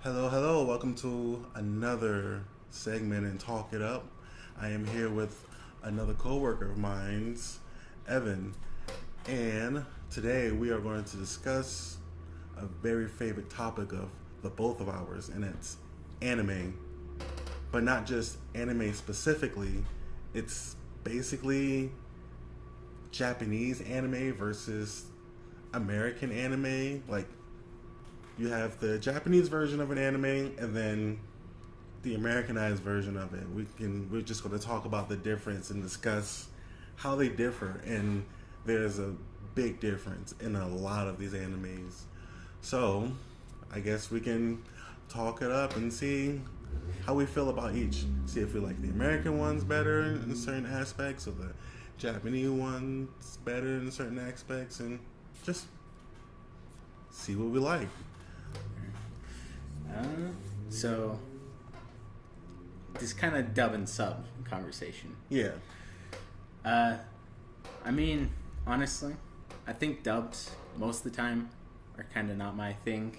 Hello, hello. Welcome to another segment in Talk It Up. I am here with another coworker of mine's, Evan, and today we are going to discuss a very favorite topic of the both of ours, and it's anime. But not just anime specifically. It's basically Japanese anime versus American anime. Like you have the Japanese version of an anime and then the Americanized version of it. We're just going to talk about the difference and discuss how they differ, and there's a big difference in a lot of these animes. So, I guess we can talk it up and see how we feel about each. See if we like the American ones better in certain aspects, or the Japanese ones better in certain aspects, and just see what we like. So this kind of dub and sub conversation. Yeah. I mean, honestly, I think dubs most of the time are kind of not my thing.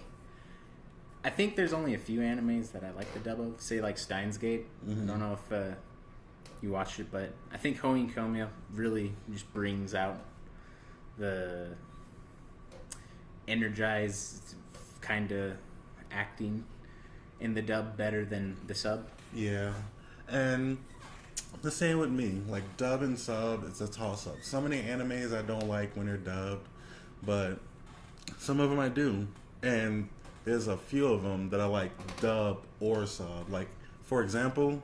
I think there's only a few animes that I like the dub of. Say like Steins Gate. Mm-hmm. I don't know if you watched it, but I think Hoen Komiya really just brings out the energized kind of acting in the dub better than the sub. Yeah. And the same with me. Like dub and sub, it's a toss up. So many animes I don't like when they're dubbed, but some of them I do. And there's a few of them that I like dub or sub. Like for example,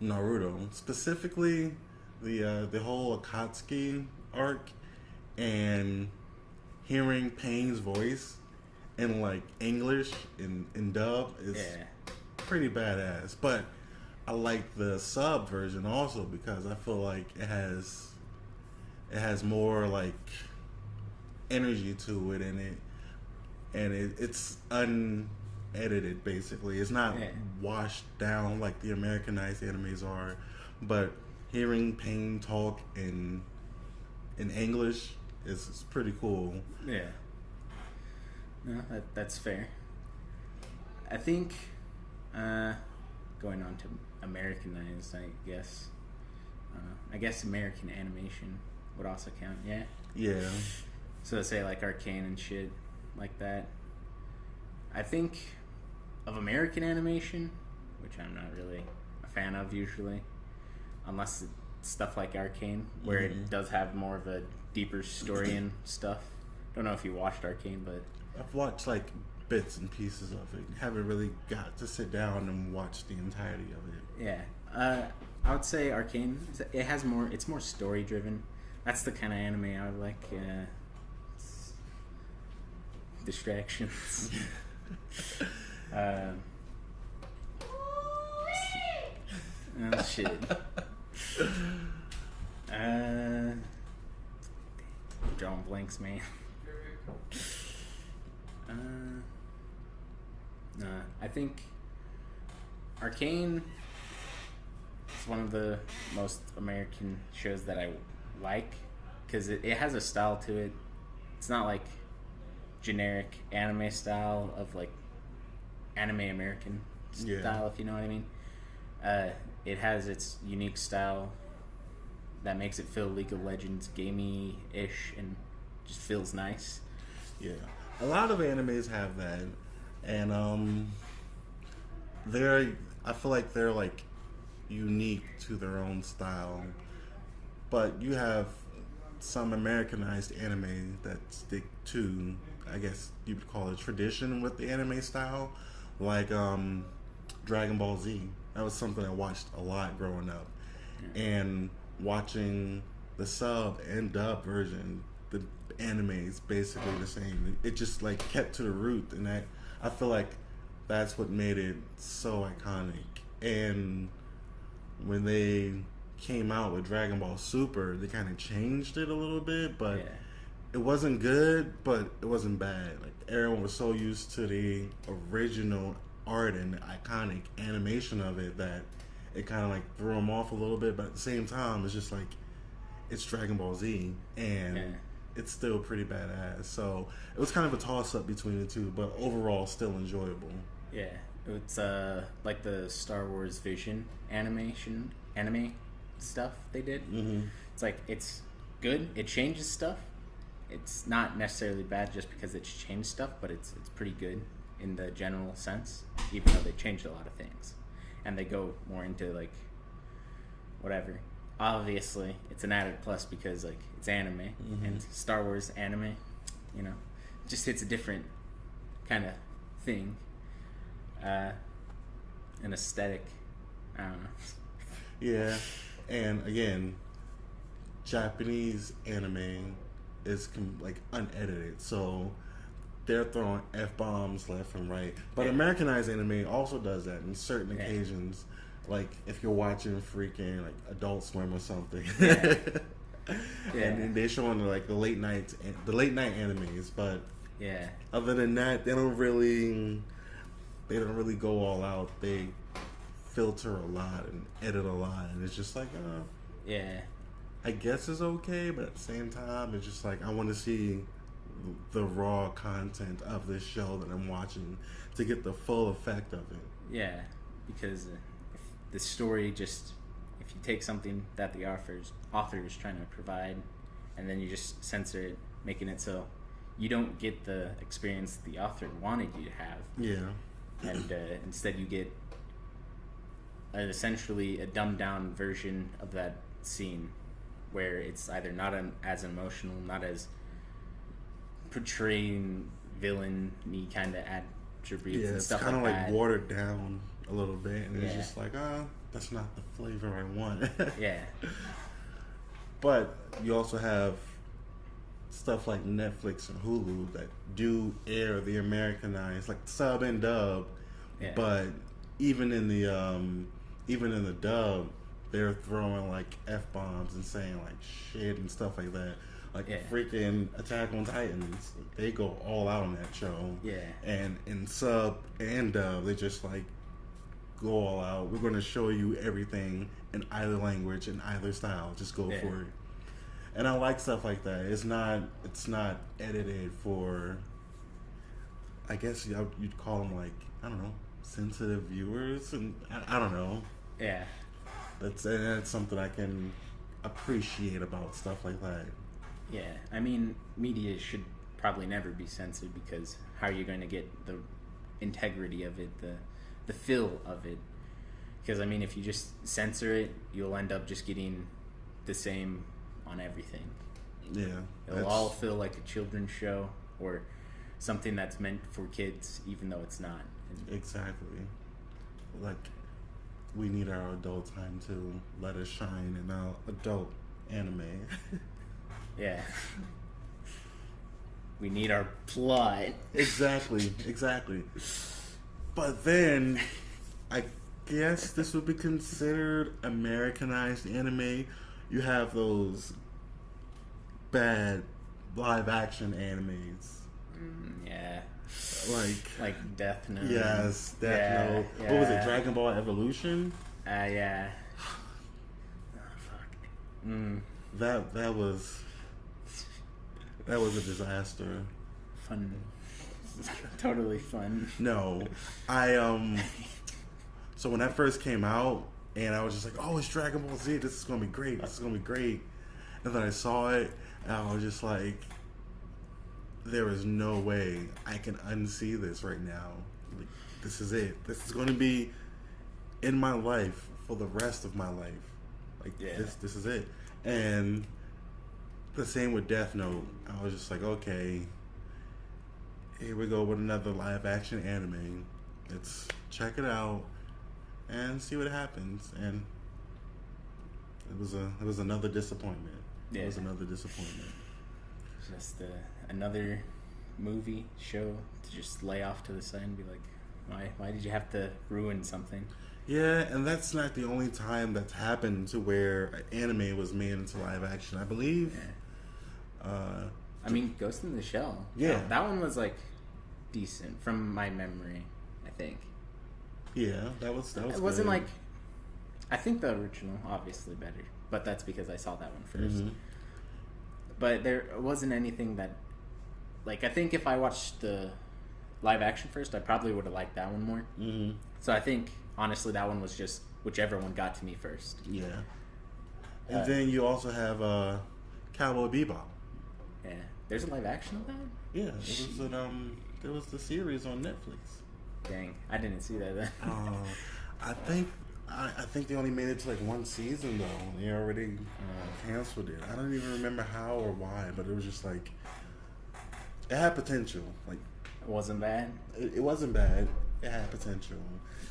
Naruto, specifically the whole Akatsuki arc, and hearing Pain's voice in like English in dub is pretty badass. But I like the sub version also because I feel like it has more like energy to it, it's unedited basically. It's not washed down like the Americanized animes are. But hearing Pain talk in English is pretty cool. Yeah. No, that's fair. I think going on to Americanized, I guess American animation would also count. Yeah. Yeah. So say like Arcane and shit like that. I think of American animation, which I'm not really a fan of usually, unless it's stuff like Arcane, where it does have more of a deeper story and stuff. Don't know if you watched Arcane, but I've watched like bits and pieces of it. Haven't really got to sit down and watch the entirety of it. yeah, I would say Arcane. It's more story driven. That's the kind of anime I would like. Distractions. Oh shit. Drawing blanks, man. I think Arcane is one of the most American shows that I like because it has a style to it. It's not like generic anime style of like anime American style, if you know what I mean. It has its unique style that makes it feel League of Legends gamey-ish and just feels nice. Yeah, a lot of animes have that, and I feel like they're like unique to their own style. But you have some Americanized anime that stick to, I guess you would call it, tradition with the anime style, like Dragon Ball Z. That was something I watched a lot growing up, and watching the sub and dub version, the anime is basically the same. It just like kept to the root, and I feel like that's what made it so iconic. And when they came out with Dragon Ball Super, they kind of changed it a little bit, but it wasn't good, but it wasn't bad. Like everyone was so used to the original art and the iconic animation of it that it kind of like threw them off a little bit. But at the same time, it's just like it's Dragon Ball Z, and it's still pretty badass. So it was kind of a toss up between the two, but overall still enjoyable. Yeah, it's like the Star Wars Vision anime stuff they did. Mm-hmm. It's like it's good. It changes stuff. It's not necessarily bad just because it's changed stuff, but it's pretty good in the general sense. Even though they changed a lot of things, and they go more into like whatever. Obviously, it's an added plus because like it's anime and Star Wars anime. You know, just hits a different kind of thing. An aesthetic. I don't know. Yeah, and again, Japanese anime is like unedited, so they're throwing f-bombs left and right. But Yeah. Americanized anime also does that in certain Yeah. occasions, like if you're watching freaking like Adult Swim or something. Yeah. Yeah. And then they're showing like the late night animes, but Yeah. other than that, they don't really go all out. They filter a lot and edit a lot, and it's just like, Yeah. I guess it's okay, but at the same time, it's just like I want to see the raw content of this show that I'm watching to get the full effect of it. Yeah. Because if the story just, if you take something that the author is trying to provide, and then you just censor it, making it so you don't get the experience the author wanted you to have, Yeah. and instead you get essentially a dumbed down version of that scene where it's either not as emotional, not as portraying villain-y kind of attributes Yeah, and it's stuff kind of like like that. watered down a little bit, and it's Yeah. just like, that's not the flavor I want. Yeah. But you also have stuff like Netflix and Hulu that do air the Americanized, like sub and dub. Yeah. But even in the dub, they're throwing like f-bombs and saying like shit and stuff like that. Like Yeah. freaking Attack on Titans, they go all out on that show. Yeah. And in sub and dub, they just like go all out. We're going to show you everything in either language, in either style. Just go Yeah. for it. And I like stuff like that. It's not edited for, I guess you'd call them like, I don't know, sensitive viewers, and I don't know. Yeah. That's something I can appreciate about stuff like that. Yeah. I mean, media should probably never be censored because how are you going to get the integrity of it, the feel of it? Because I mean, if you just censor it, you'll end up just getting the same on everything. Yeah, It'll all feel like a children's show or something that's meant for kids, even though it's not. And exactly. Like, we need our adult time to let us shine in our adult anime. yeah. We need our plot. Exactly. But then, I guess this would be considered Americanized anime. You have those bad live action animes. Yeah. Like Death Note. yes, Death Note. Yeah. What was it? Dragon Ball Evolution? Yeah. Oh, fuck. That was a disaster. Fun. Totally fun. No. So when that first came out, and I was just like, oh, it's Dragon Ball Z, this is gonna be great. And then I saw it, and I was just like, there is no way I can unsee this right now. Like, this is it. This is gonna be in my life for the rest of my life. Like, Yeah. this is it. And the same with Death Note. I was just like, okay, here we go with another live action anime. Let's check it out and see what happens. And it was another disappointment. Yeah. It was another disappointment. Just another movie show to just lay off to the side and be like, why did you have to ruin something? Yeah, and that's not the only time that's happened to where an anime was made into live action. I believe. Yeah. I mean, Ghost in the Shell. Yeah. That one was like decent from my memory, I think. Yeah, that was. It wasn't good. like. I think the original obviously better, but that's because I saw that one first. Mhm. But there wasn't anything that, like, I think if I watched the live action first, I probably would have liked that one more. Mm-hmm. So I think honestly that one was just whichever one got to me first. Yeah. And then you also have Cowboy Bebop. Yeah, there's a live action of that. Yeah, there was the series on Netflix. Dang, I didn't see that then. I think they only made it to like one season though. They already canceled it. I don't even remember how or why, but it was just like it had potential. Like It wasn't bad. it wasn't bad. It had potential,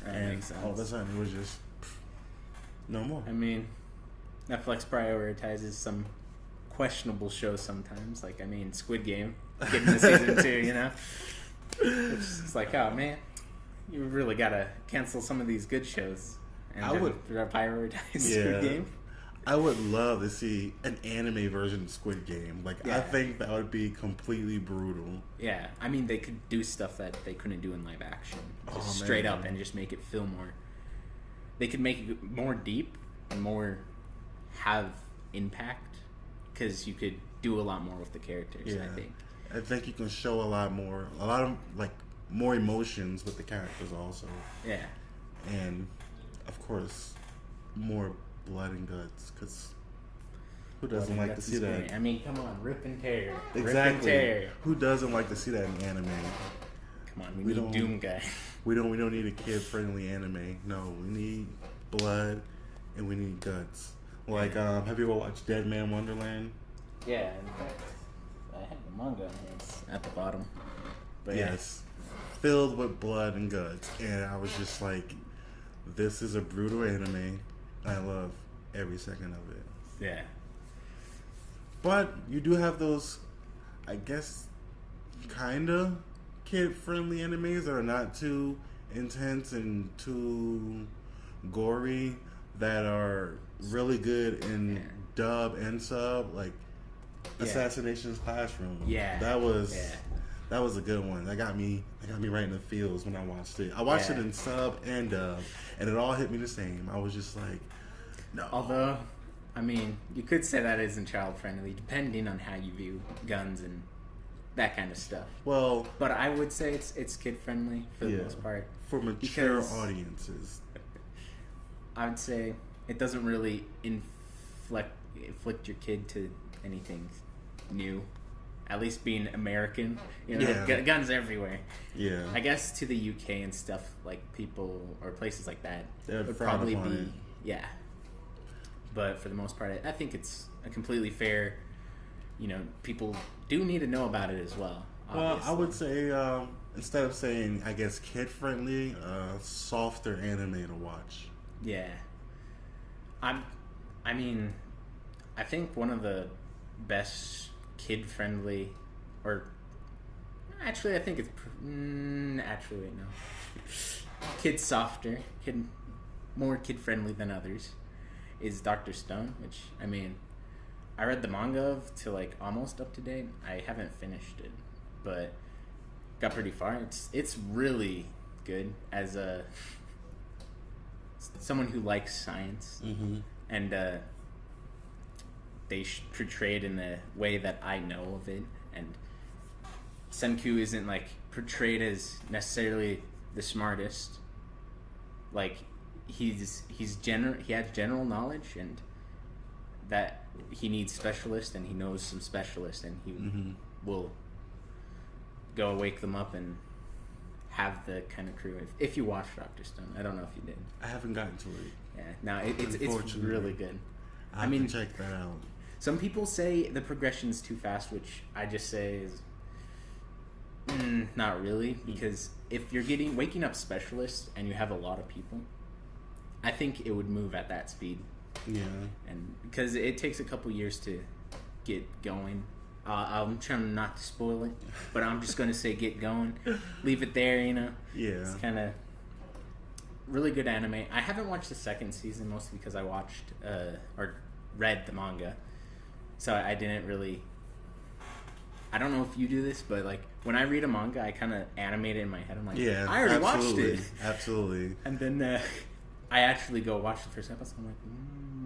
That and makes sense. all of a sudden it was just no more. I mean, Netflix prioritizes some questionable shows sometimes. Like, I mean, Squid Game getting to season 2, you know? Which is like, oh man, you really gotta cancel some of these good shows and I would prioritize Squid Game. I would love to see an anime version of Squid Game. Like, I think that would be completely brutal. Yeah, I mean, they could do stuff that they couldn't do in live action, just Oh, straight man. up, and just make it feel more. They could make it more deep and more have impact because you could do a lot more with the characters. Yeah. I think. I think you can show a lot of like more emotions with the characters also, Yeah. and of course more blood and guts. Because who doesn't like to see that? I mean, come on, rip and tear. Rip and Exactly. tear. Who doesn't like to see that in anime? Come on, we We need don't- Doom Guy. We don't need a kid friendly anime. No, we need blood and we need guts. Like, have you ever watched Dead Man Wonderland? Yeah, in fact, I have the manga on here. It's at the bottom. But Yes. Filled with blood and guts. And I was just like, this is a brutal anime. I love every second of it. Yeah. But you do have those, I guess, kind of kid-friendly animes that are not too intense and too gory, that are really good in dub and sub, like Assassination's Classroom. Yeah. That was a good one. That got me right in the feels when I watched it. I watched it in sub and dub, and it all hit me the same. I was just like, no. Although, I mean, you could say that isn't child friendly, depending on how you view guns and that kind of stuff. Well, But I would say it's kid friendly for the most part. for mature Because- audiences. I would say it doesn't really inflict your kid to anything new. At least being American, you know, Yeah. guns everywhere. Yeah. I guess to the UK and stuff, like people or places like that They would would frown probably upon be it. yeah. But for the most part, I think it's a completely fair. You know, people do need to know about it as well. Well, I obviously. would say instead of saying, I guess, kid friendly, softer anime to watch. Yeah. I mean, I think one of the best kid-friendly, or actually, I think it's actually wait, no, kid softer, more kid-friendly than others, is Dr. Stone. Which, I mean, I read the manga of to like almost up to date. I haven't finished it, but got pretty far. It's really good as a someone who likes science, and they portray it in a way that I know of it. And Senku isn't like portrayed as necessarily the smartest. Like he has general knowledge, and that he needs specialists, and he knows some specialists, and he will go wake them up and have the kind of crew. If you watch Dr. Stone, I don't know if you did. I haven't gotten to it. Yeah, no, it's Unfortunately. really good. I mean, check that out. Some people say the progression's too fast, which I just say is not really, because if you're waking up specialists and you have a lot of people, I think it would move at that speed, Yeah. and because it takes a couple years to get going. I'm trying not to spoil it, but I'm just gonna say get going, leave it there. You know, Yeah. it's kind of really good anime. I haven't watched the second season mostly because I watched or read the manga, so I didn't really. I don't know if you do this, but like when I read a manga, I kind of animate it in my head. I'm like, Yeah. I already absolutely. watched it, Absolutely. and then I actually go watch the first episode. I'm like,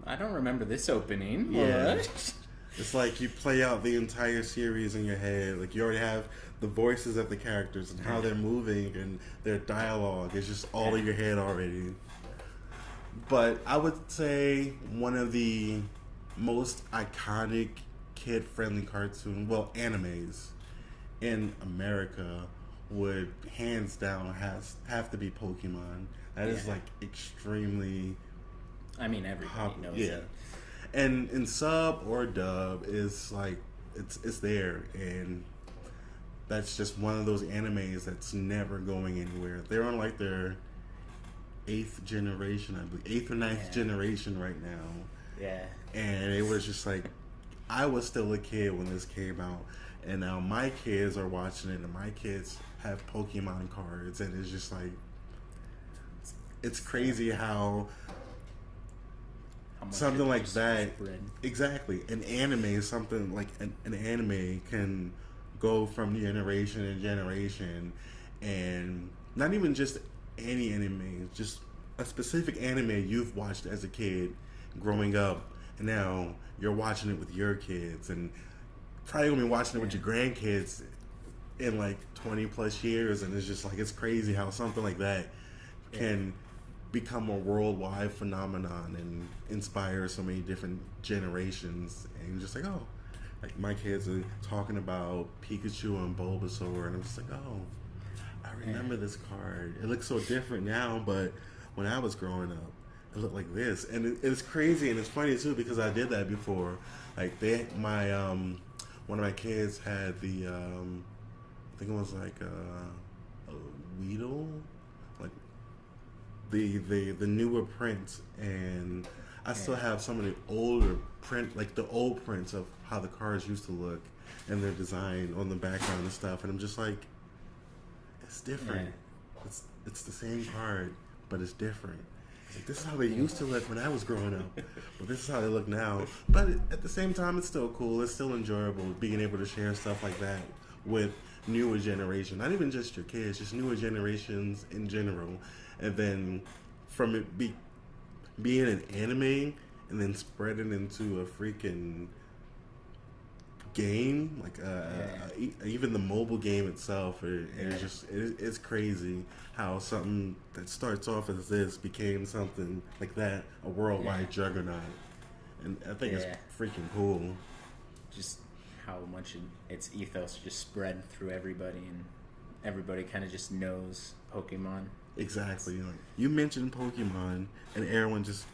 I don't remember this opening. Yeah. What? It's like you play out the entire series in your head. Like you already have the voices of the characters and how they're moving and their dialogue is just all in your head already. But I would say one of the most iconic kid-friendly animes in America would hands down have to be Pokemon. That is like extremely. I mean, everybody knows it. And in sub or dub is like it's there, and that's just one of those animes that's never going anywhere. They're on like their 8th generation, I believe, 8th or 9th generation right now. Yeah. And it was just like, I was still a kid when this came out, and now my kids are watching it, and my kids have Pokemon cards, and it's just like, it's crazy how something like that, exactly, an anime, something like an anime can go from generation to generation, and not even just any anime, just a specific anime you've watched as a kid growing up, and now you're watching it with your kids, and probably gonna be watching it with your grandkids in like 20 plus years, and it's just like, it's crazy how something like that can become a worldwide phenomenon and inspire so many different generations. And just like, oh, like my kids are talking about Pikachu and Bulbasaur, and I'm just like, oh, I remember this card. It looks so different now, but when I was growing up, it looked like this. And it's crazy, and it's funny too, because I did that before. Like one of my kids had the I think it was like a Weedle, like the newer prints, and I still have some of the older like the old prints of how the cards used to look and their design on the background and stuff, and I'm just like, it's different. It's the same card, but it's different. It's like, this is how they used to look when I was growing up, but this is how they look now. But at the same time, it's still cool. It's still enjoyable being able to share stuff like that with newer generation. Not even just your kids, just newer generations in general. And then from it being an anime and then spreading into a freaking game, like even the mobile game itself, it's crazy how something that starts off as this became something like that, a worldwide juggernaut. And I think it's freaking cool. Just how much its ethos just spread through everybody, and everybody kind of just knows Pokemon. Exactly. Like, you mentioned Pokemon, and everyone just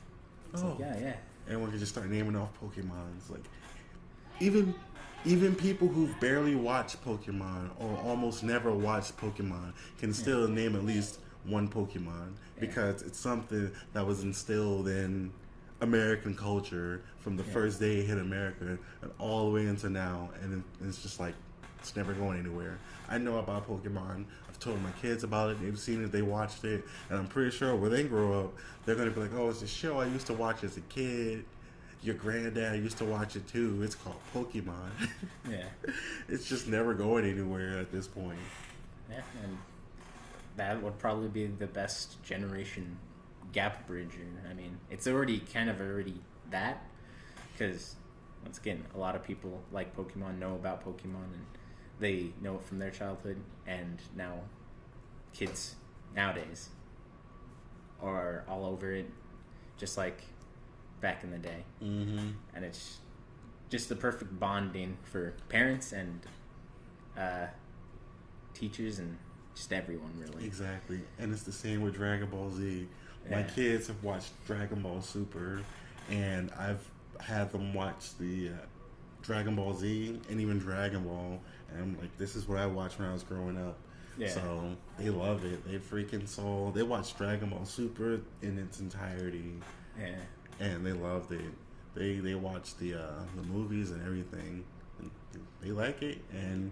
everyone can just start naming off Pokemons. Like even people who've barely watched Pokemon or almost never watched Pokemon can still name at least one Pokemon, because it's something that was instilled in American culture from the first day it hit America and all the way into now, and it's just like, it's never going anywhere. I know about Pokemon. I've told my kids about it. They've seen it. They watched it, and I'm pretty sure when they grow up, they're gonna be like, "Oh, it's a show I used to watch as a kid. Your granddad used to watch it too. It's called Pokemon." It's just never going anywhere at this point. Yeah, and that would probably be the best generation gap bridger. I mean, it's already that, because once again, a lot of people like Pokemon, know about Pokemon, and they know it from their childhood, and now kids nowadays are all over it, just like back in the day. And it's just the perfect bonding for parents and teachers and just everyone, really. Exactly. And it's the same with Dragon Ball Z. My kids have watched Dragon Ball Super, and I've had them watch the Dragon Ball Z and even Dragon Ball, and I'm like, this is what I watched when I was growing up. So they love it. They watched Dragon Ball Super in its entirety, and they loved it. They watched the movies and everything, and they like it, and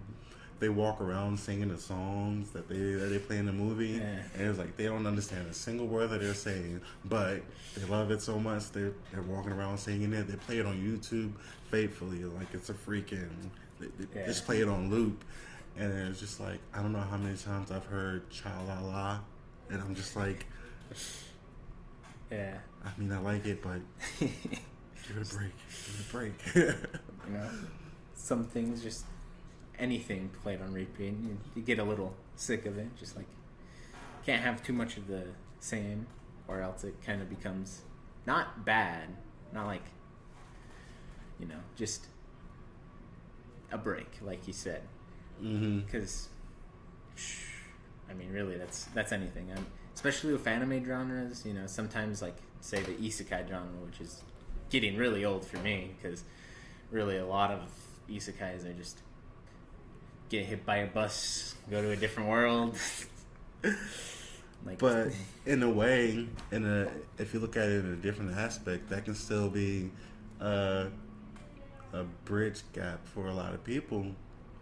they walk around singing the songs that they play in the movie, and it's like, they don't understand a single word that they're saying, but they love it so much they're walking around singing it. They play it on YouTube faithfully, like it's a freaking, they just play it on loop, and it's just like, I don't know how many times I've heard Cha La La, and I'm just like, I mean, I like it, but give it a break. You know, some things just anything played on repeat. You get a little sick of it. Just like can't have too much of the same, or else it kind of becomes not bad, not like just a break, like you said. Because I mean, really, that's anything. Especially with anime genres, sometimes like say the isekai genre, which is getting really old for me, because really a lot of isekais are just get hit by a bus, go to a different world. But in a way, if you look at it in a different aspect, that can still be a bridge gap for a lot of people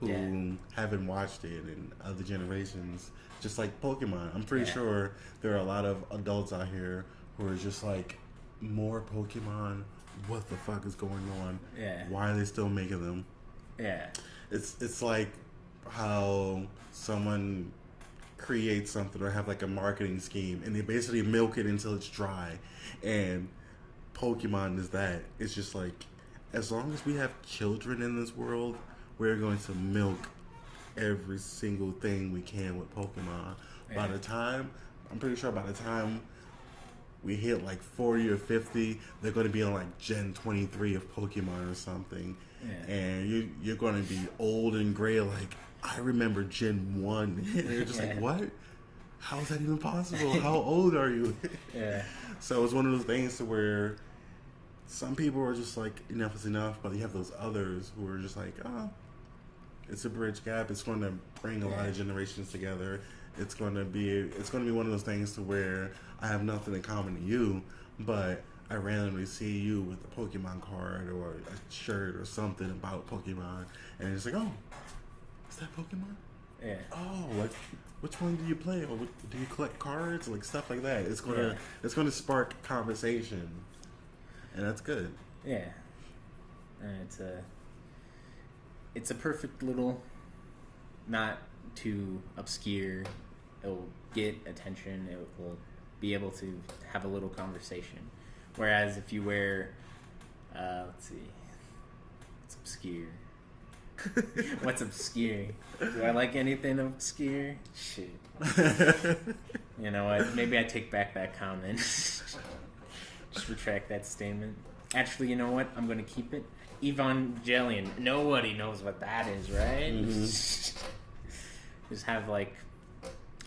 who haven't watched it in other generations. Just like Pokemon, I'm pretty sure there are a lot of adults out here who are just like, more Pokemon. What the fuck is going on? Yeah. Why are they still making them? Yeah. It's like how someone create something or have like a marketing scheme and they basically milk it until it's dry, and Pokemon is that. It's just like, as long as we have children in this world, we're going to milk every single thing we can with Pokemon. By the time we hit like 40 or 50, they're going to be on like Gen 23 of Pokemon or something, and you're going to be old and gray like, I remember Gen 1. And you're just like, what? How is that even possible? How old are you? So it's one of those things to where some people are just like, enough is enough, but you have those others who are just like, it's a bridge gap. It's going to bring a lot of generations together. It's going to be one of those things to where I have nothing in common to you, but I randomly see you with a Pokemon card or a shirt or something about Pokemon, and it's like, oh, is that Pokemon? Yeah. Oh, like, which one do you play? Or do you collect cards? Like, stuff like that. It's gonna spark conversation, and that's good. Yeah. And it's a perfect little, not too obscure. It'll get attention. It will be able to have a little conversation. Whereas if you wear, let's see, it's obscure. What's obscure? Do I like anything obscure? Shit. You know what? Maybe I take back that comment. Just retract that statement. Actually, you know what? I'm going to keep it. Evangelion. Nobody knows what that is, right? Just have like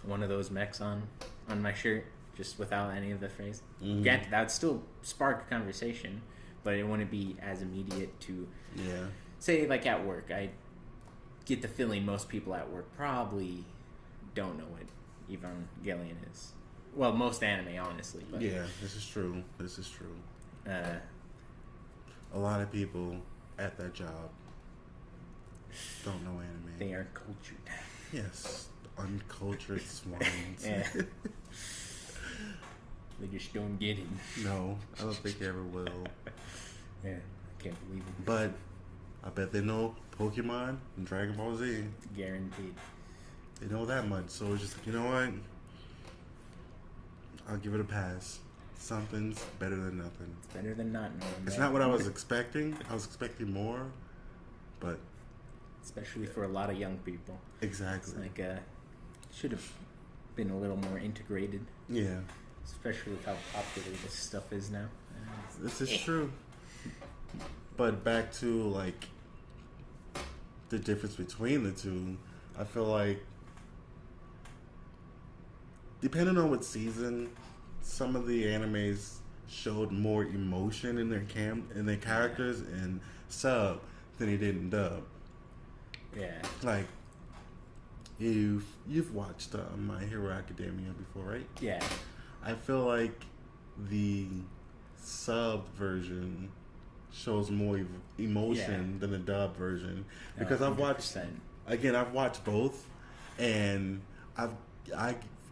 one of those mechs on my shirt, just without any of the phrase. That would still spark a conversation, but it wouldn't be as immediate to say, like at work. I get the feeling most people at work probably don't know what Evangelion is. Well, most anime, honestly. But, yeah, this is true. A lot of people at that job don't know anime. They are cultured. Yes, uncultured swines. Yeah. They just don't get it. No, I don't think they ever will. Yeah, I can't believe it. But I bet they know Pokemon and Dragon Ball Z. Guaranteed. They know that much, so it's just like, you know what? I'll give it a pass. Something's better than nothing. It's better than not knowing. It's not what I was expecting. I was expecting more, but especially for a lot of young people. Exactly. It's like should have been a little more integrated. Yeah. Especially with how popular this stuff is now. This is true. But back to like the difference between the two, I feel like depending on what season, some of the animes showed more emotion in their characters in sub than they did in dub. Yeah. Like you've watched My Hero Academia before, right? Yeah. I feel like the sub version shows more emotion than the dub version, because I've watched both, and I've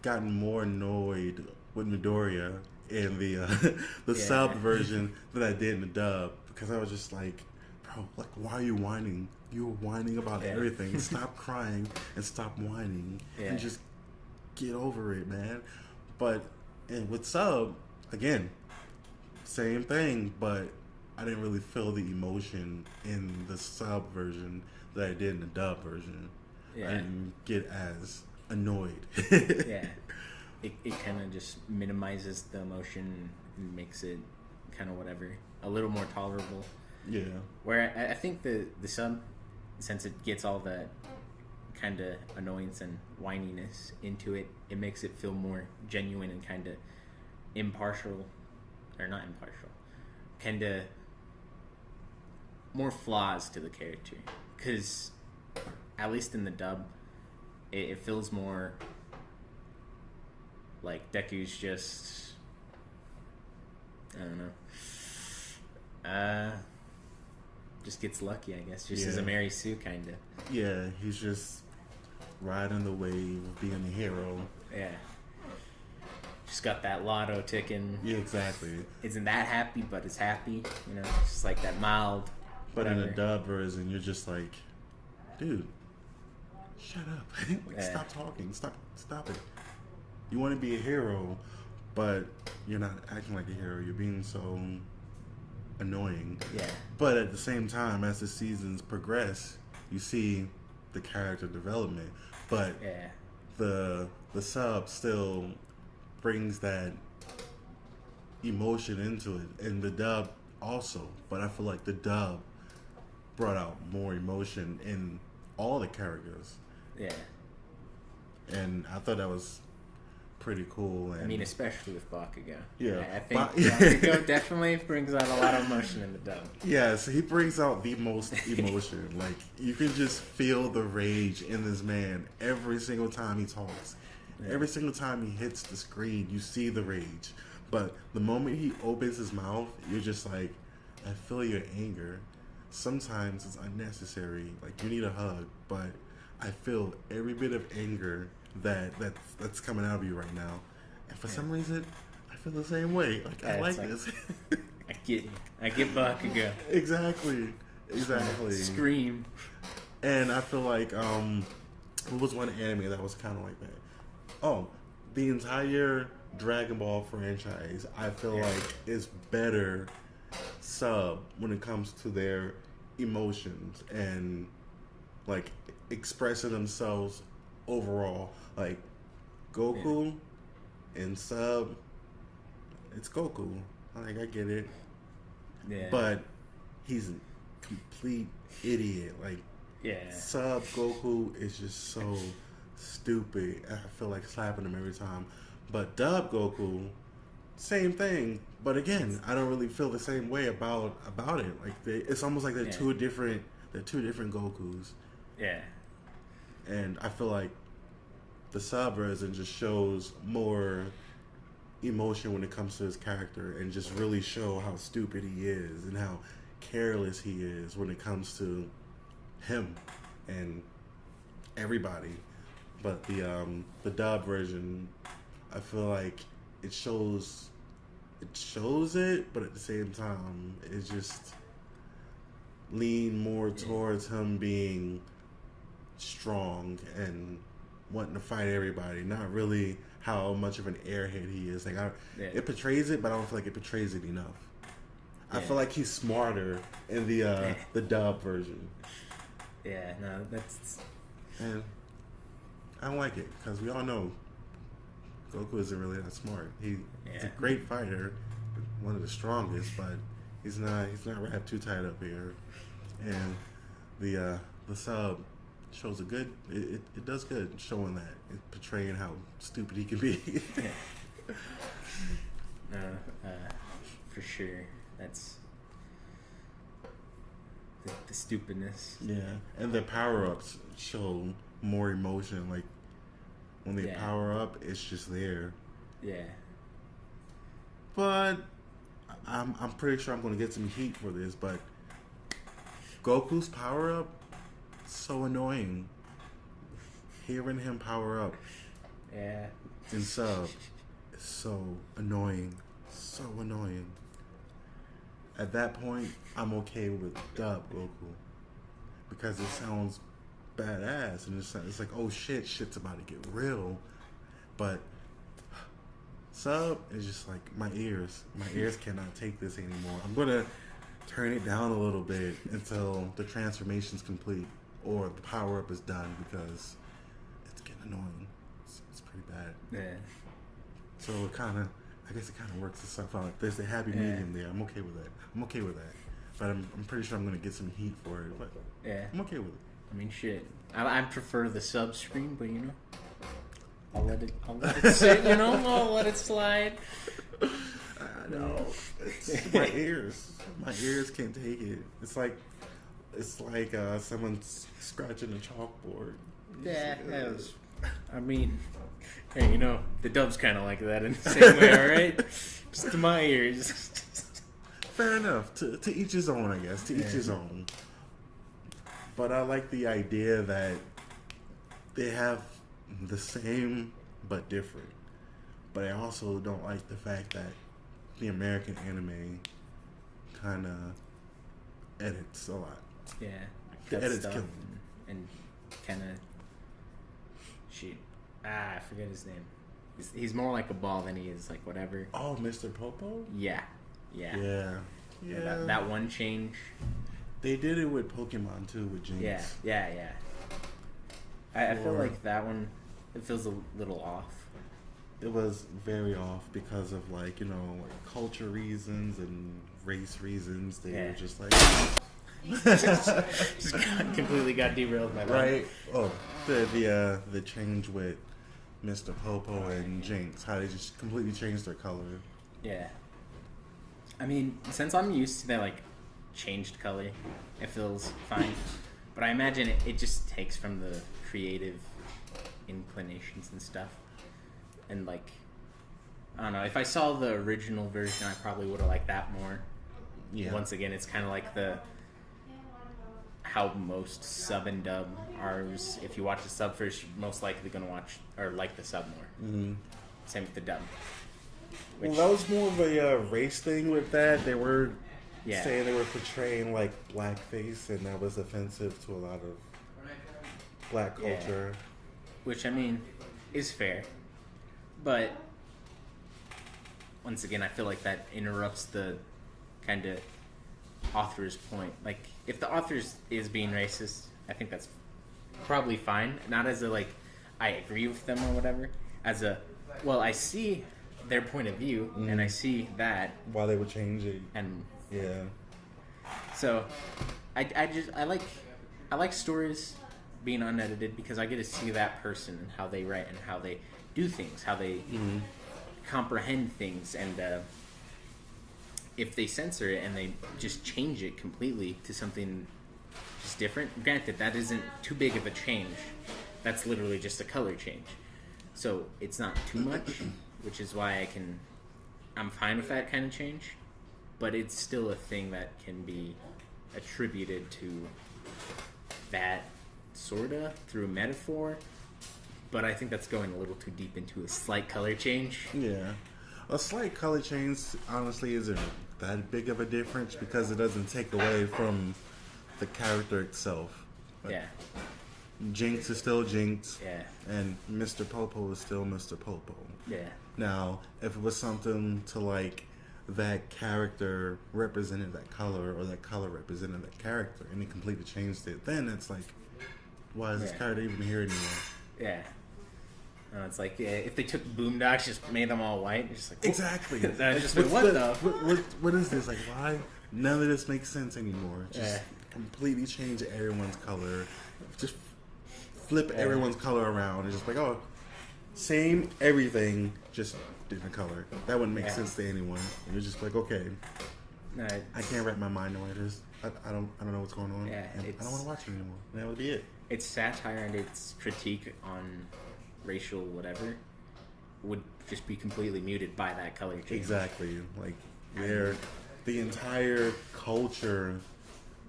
gotten more annoyed with Midoriya in the sub version than I did in the dub, because I was just like, bro, like, why are you whining? You're whining about everything. Stop crying and stop whining and just get over it, man. But with sub, again, same thing, but I didn't really feel the emotion in the sub version that I did in the dub version. Yeah. I didn't get as annoyed. Yeah. It kind of just minimizes the emotion and makes it kind of whatever, a little more tolerable. Yeah. Where I think the sub, since it gets all that kind of annoyance and whininess into it, it makes it feel more genuine and kind of impartial, or not impartial, kind of more flaws to the character. Because at least in the dub, it feels more like Deku's just, I don't know, just gets lucky, I guess. Just as a Mary Sue kind of. Yeah, he's just riding the wave of being a hero. Yeah. Just got that lotto ticking. Yeah, exactly. Isn't that happy, but it's happy. You know, just like that mild. But whatever. in the dub version, you're just like, dude, shut up. Like, stop talking. Stop it. You want to be a hero, but you're not acting like a hero. You're being so annoying. Yeah. But at the same time, as the seasons progress, you see the character development. But the sub still brings that emotion into it, and the dub also. But I feel like the dub brought out more emotion in all the characters. Yeah. And I thought that was pretty cool. And I mean, especially with Bakugo. Yeah. I think Bakugo definitely brings out a lot of emotion in the dub. Yes, he brings out the most emotion. Like, you can just feel the rage in this man every single time he talks. Yeah. Every single time he hits the screen, you see the rage. But the moment he opens his mouth, you're just like, I feel your anger. Sometimes it's unnecessary. Like, you need a hug, but I feel every bit of anger that's coming out of you right now. And for some reason, I feel the same way. Like, I like this. I get Bakugo. Exactly. Scream. And I feel like, what was one anime that was kind of like that? Oh, the entire Dragon Ball franchise, I feel like, is better sub when it comes to their emotions and, like, expressing themselves overall. Like, Goku in sub, it's Goku. Like, I get it. Yeah. But he's a complete idiot. Like, sub Goku is just so stupid. I feel like slapping him every time. But dub Goku, same thing. But again, I don't really feel the same way about it. Like, it's almost like they're two different Gokus. Yeah. And I feel like the sub version just shows more emotion when it comes to his character, and just really show how stupid he is and how careless he is when it comes to him and everybody. But the dub version, I feel like it shows it, but at the same time, it just lean more towards him being strong and wanting to fight everybody, not really how much of an airhead he is. Like, it portrays it, but I don't feel like it portrays it enough. I feel like he's smarter in the dub version. Yeah, no, that's... And I don't like it, because we all know Goku isn't really that smart. He's a great fighter, one of the strongest, but he's not wrapped too tight up here. And the sub shows it does good showing that, portraying how stupid he can be. For sure, that's the stupidness. Yeah, and the power-ups show more emotion. Like, when they power up, it's just there. Yeah. But I'm pretty sure I'm going to get some heat for this, but Goku's power-up, so annoying. Hearing him power up in sub is so annoying. So annoying. At that point, I'm okay with dub Goku, because it sounds badass, and it's like, oh shit's about to get real. But sub is just like, my ears cannot take this anymore. I'm gonna turn it down a little bit until the transformation's complete or the power up is done because it's getting annoying. It's pretty bad. Yeah. So it kind of, I guess it kind of works itself out. There's a happy medium there. I'm okay with that. But I'm pretty sure I'm gonna get some heat for it. But Yeah. I'm okay with it. I mean, shit. I prefer the sub screen, but you know, I'll let it sit. You know, I'll let it slide. I know. It's my ears. My ears can't take it. It's like someone's scratching a chalkboard. Yeah. That was, I mean, hey, you know, the dub's kind of like that in the same way, all right? Just to my ears. Fair enough. To each his own, I guess. To each his own. But I like the idea that they have the same but different. But I also don't like the fact that the American anime kind of edits a lot. Yeah. The Cut edits stuff kill me. and kind of shoot. I forget his name. He's more like a ball than he is like whatever. Oh, Mr. Popo? Yeah. Yeah. That one change. They did it with Pokemon too, with Jinx. Yeah. I feel like that one, it feels a little off. It was very off because of like culture reasons and race reasons. They were just like Just completely got derailed by that. right. Oh, the change with Mr. Popo and Jinx, how they just completely changed their color. Yeah. I mean, since I'm used to that like changed color, it feels fine. But I imagine it just takes from the creative inclinations and stuff. And like, I don't know, if I saw the original version, I probably would have liked that more. Yeah. Once again, it's kind of like how most sub and dub are. If you watch the sub first, you're most likely going to watch or like the sub more. Mm-hmm. Same with the dub. Well, that was more of a race thing with that. They were Yeah. saying they were portraying like blackface, and that was offensive to a lot of black Yeah. culture. Which, I mean, is fair. But, once again, I feel like that interrupts the kind of author's point. Like, if the author is being racist, I think that's probably fine. Not as a, like, I agree with them or whatever. As a, well, I see their point of view, and I see that. Why they would change it. And Yeah. so, I like stories being unedited because I get to see that person and how they write and how they do things, how they comprehend things, and if they censor it and they just change it completely to something just different. Granted, that isn't too big of a change. That's literally just a color change, so it's not too much, which is why I'm fine with that kind of change. But it's still a thing that can be attributed to that sorta through metaphor. But I think that's going a little too deep into a slight color change. Yeah. A slight color change, honestly, isn't that big of a difference because it doesn't take away from the character itself. Like, Yeah. Jinx is still Jinx. Yeah. And Mr. Popo is still Mr. Popo. Yeah. Now, if it was something to like that character represented that color or that color represented that character and it completely changed it, then it's like, why is this character even here anymore? Yeah. It's like if they took Boondocks, just made them all white. It's just like Exactly. That's just What's what the- though? what is this? Like, why? None of this makes sense anymore. Just Yeah. completely change everyone's color. Just flip everyone's color around. It's just like, oh, same everything, just different color. That wouldn't make sense to anyone. And you're just like, okay, No, I can't wrap my mind around this. I don't know what's going on. Yeah, and I don't want to watch it anymore. And that would be it. it's satire and its critique on racial whatever would just be completely muted by that color change. Exactly. Like, the entire culture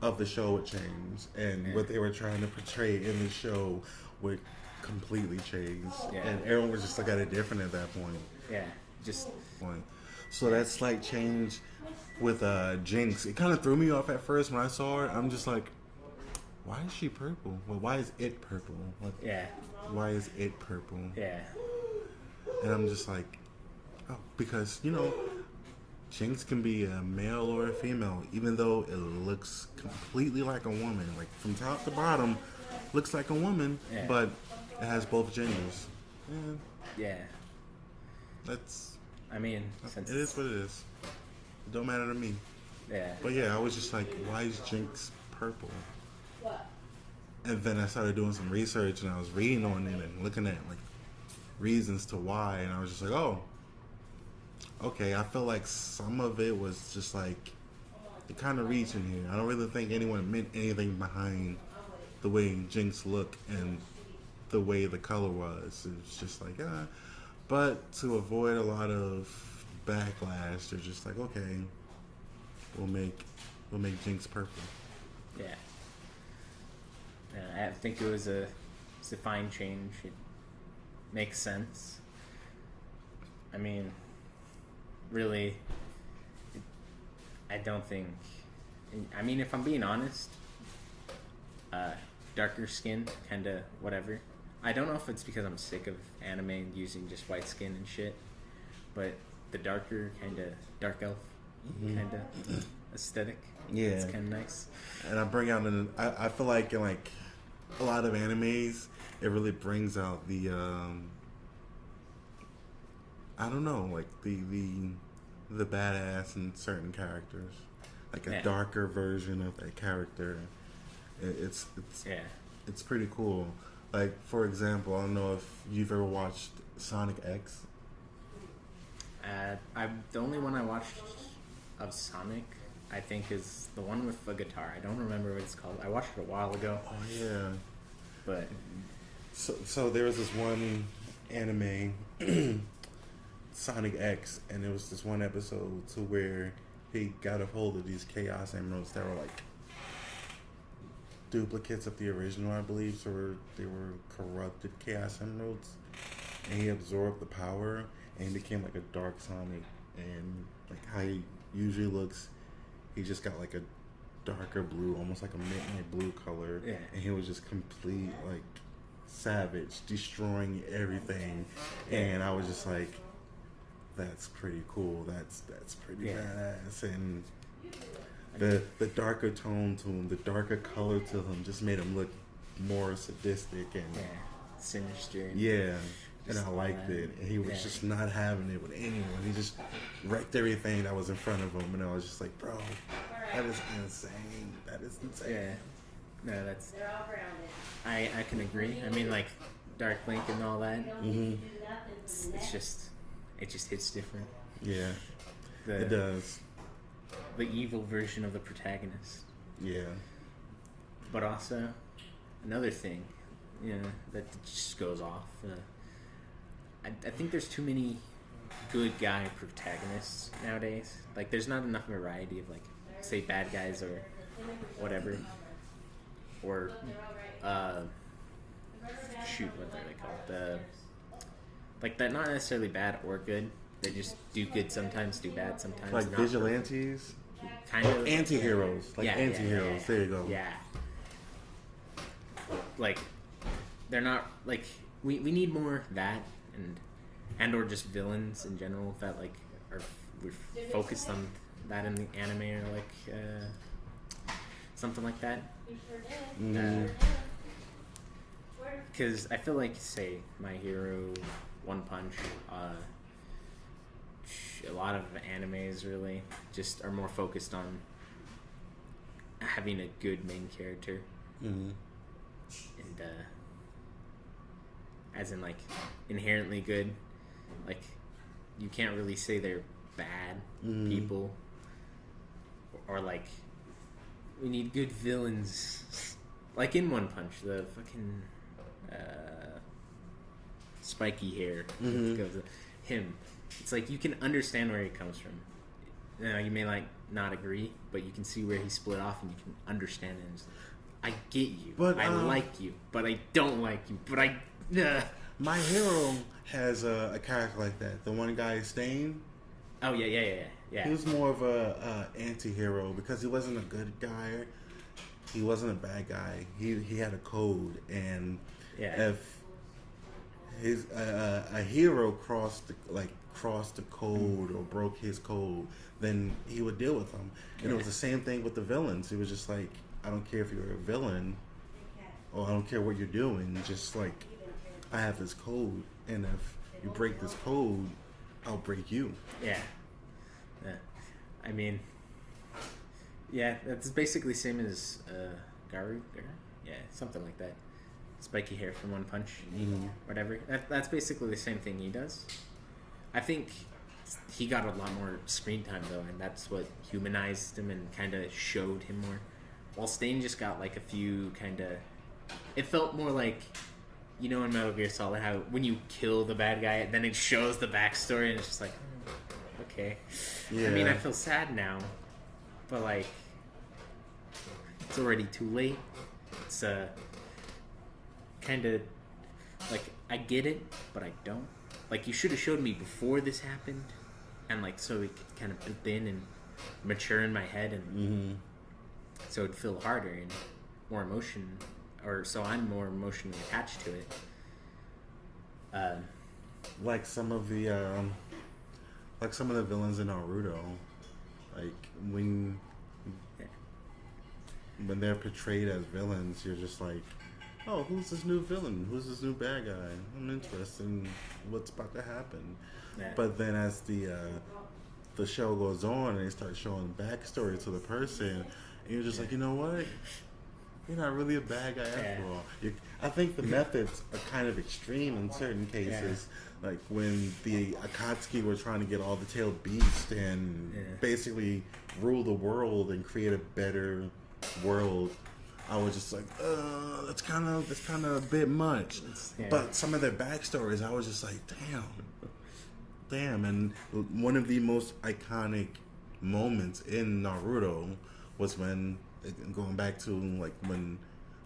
of the show would change, and what they were trying to portray in the show would completely change. Yeah. And everyone was just like at it different at that point. Yeah, just So that slight change with Jinx, it kind of threw me off at first when I saw her. I'm just like, why is she purple? Well, why is it purple? Like, yeah, why is it purple? yeah, And I'm just like, oh, because Jinx can be a male or a female, even though it looks completely like a woman. Like from top to bottom, looks like a woman, Yeah. but it has both genders. Yeah, Yeah. that's I mean, since it is what it is. It don't matter to me. yeah. But yeah, I was just like, why is Jinx purple? And then I started doing some research and I was reading on it and looking at like reasons to why, and I was just like, oh, okay. I feel like some of it was just like it kind of reaching here. I don't really think anyone meant anything behind the way Jinx looked and the way the color was. It was just like, But to avoid a lot of backlash, they're just like, okay, we'll make Jinx purple. Yeah. I think it was a fine change. It makes sense. I mean, really, I don't think. I mean, if I'm being honest, darker skin, kind of whatever. I don't know if it's because I'm sick of anime using just white skin and shit, but the darker, kind of dark elf, kind of aesthetic. Yeah. It's kind of nice. And I bring out I feel like in like a lot of animes, it really brings out the I don't know, like the badass in certain characters, like a darker version of that character. It's Yeah. it's pretty cool. Like for example, I don't know if you've ever watched Sonic X. The only one I watched of Sonic, I think, is the one with the guitar. I don't remember what it's called. I watched it a while ago. Oh yeah. But So there was this one anime, Sonic X, and it was this one episode to where he got a hold of these Chaos Emeralds that were like duplicates of the original, I believe. So they were corrupted Chaos Emeralds, and he absorbed the power and became like a Dark Sonic. And like how he usually looks, he just got like a darker blue, almost like a midnight blue color. Yeah. And he was just complete like savage, destroying everything. And I was just like, that's pretty cool. That's pretty badass. And the darker tone to him, the darker color to him, just made him look more sadistic and sinister. And I liked it. And he was just not having it with anyone. He just wrecked everything that was in front of him, and I was just like, bro, that is insane. That is insane. Yeah. No, that's. I can agree. I mean, like Dark Link and all that. Mm-hmm. It's just, it just hits different. Yeah, it does. The evil version of the protagonist. Yeah. But also, another thing, that just goes off. I think there's too many good guy protagonists nowadays. Like, there's not enough variety of, like, say, bad guys or whatever. Or, shoot, what are they called? Like, they're not necessarily bad or good. They just do good sometimes, do bad sometimes. Like vigilantes? Kind of. Anti-heroes. Like anti-heroes. There you go. Yeah. Like, they're not, like, we need more that and or just villains in general that, like, we're focused on that in the anime or, like, something like that. Because I feel like, say, My Hero, One Punch, a lot of animes really just are more focused on having a good main character. Mm-hmm. And as in, like, inherently good. Like, you can't really say they're bad people, or like, we need good villains. Like in One Punch, the fucking spiky hair goes him. It's like, you can understand where he comes from. You may like not agree, but you can see where he split off, and you can understand it. It's like, I get you, but I like you, but I don't like you, but I. My Hero has a character like that. The one guy, Stain. Oh yeah. He was more of a anti-hero because he wasn't a good guy. He wasn't a bad guy. He had a code, and if his a hero crossed the code or broke his code, then he would deal with them. And it was the same thing with the villains. It was just like, I don't care if you're a villain, or I don't care what you're doing. Just like, I have this code, and if you break this code, I'll break you. Yeah. Yeah. I mean, yeah, that's basically the same as Garu. Yeah, something like that. Spiky hair from One Punch, whatever. That's basically the same thing he does. I think he got a lot more screen time though, and that's what humanized him and kind of showed him more. While Stain just got like a few kind of. It felt more like, you know, in Metal Gear Solid, how when you kill the bad guy, then it shows the backstory, and it's just like, okay. Yeah. I mean, I feel sad now, but like, it's already too late. It's kind of like, I get it, but I don't. Like, you should have showed me before this happened, and like, so it could kind of build in and mature in my head, and so it'd feel harder and more emotion, or so I'm more emotionally attached to it. Like some of the villains in Naruto, like when they're portrayed as villains, you're just like, oh, who's this new villain? Who's this new bad guy? I'm interested in what's about to happen. Yeah. But then as the show goes on and they start showing backstory to the person, and you're just like, you know what? You're not really a bad guy after all. I think the methods are kind of extreme in certain cases. Yeah. Like when the Akatsuki were trying to get all the tailed beasts and basically rule the world and create a better world. I was just like, that's kind of a bit much. But some of their backstories, I was just like, damn. And one of the most iconic moments in Naruto was when, going back to like when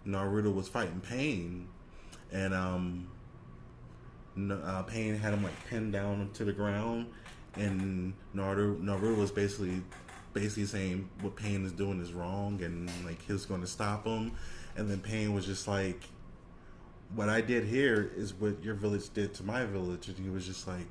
Naruto was fighting Pain, and Pain had him like pinned down to the ground, and Naruto was basically saying what Pain is doing is wrong, and like he was going to stop him, and then Pain was just like, what I did here is what your village did to my village. And he was just like,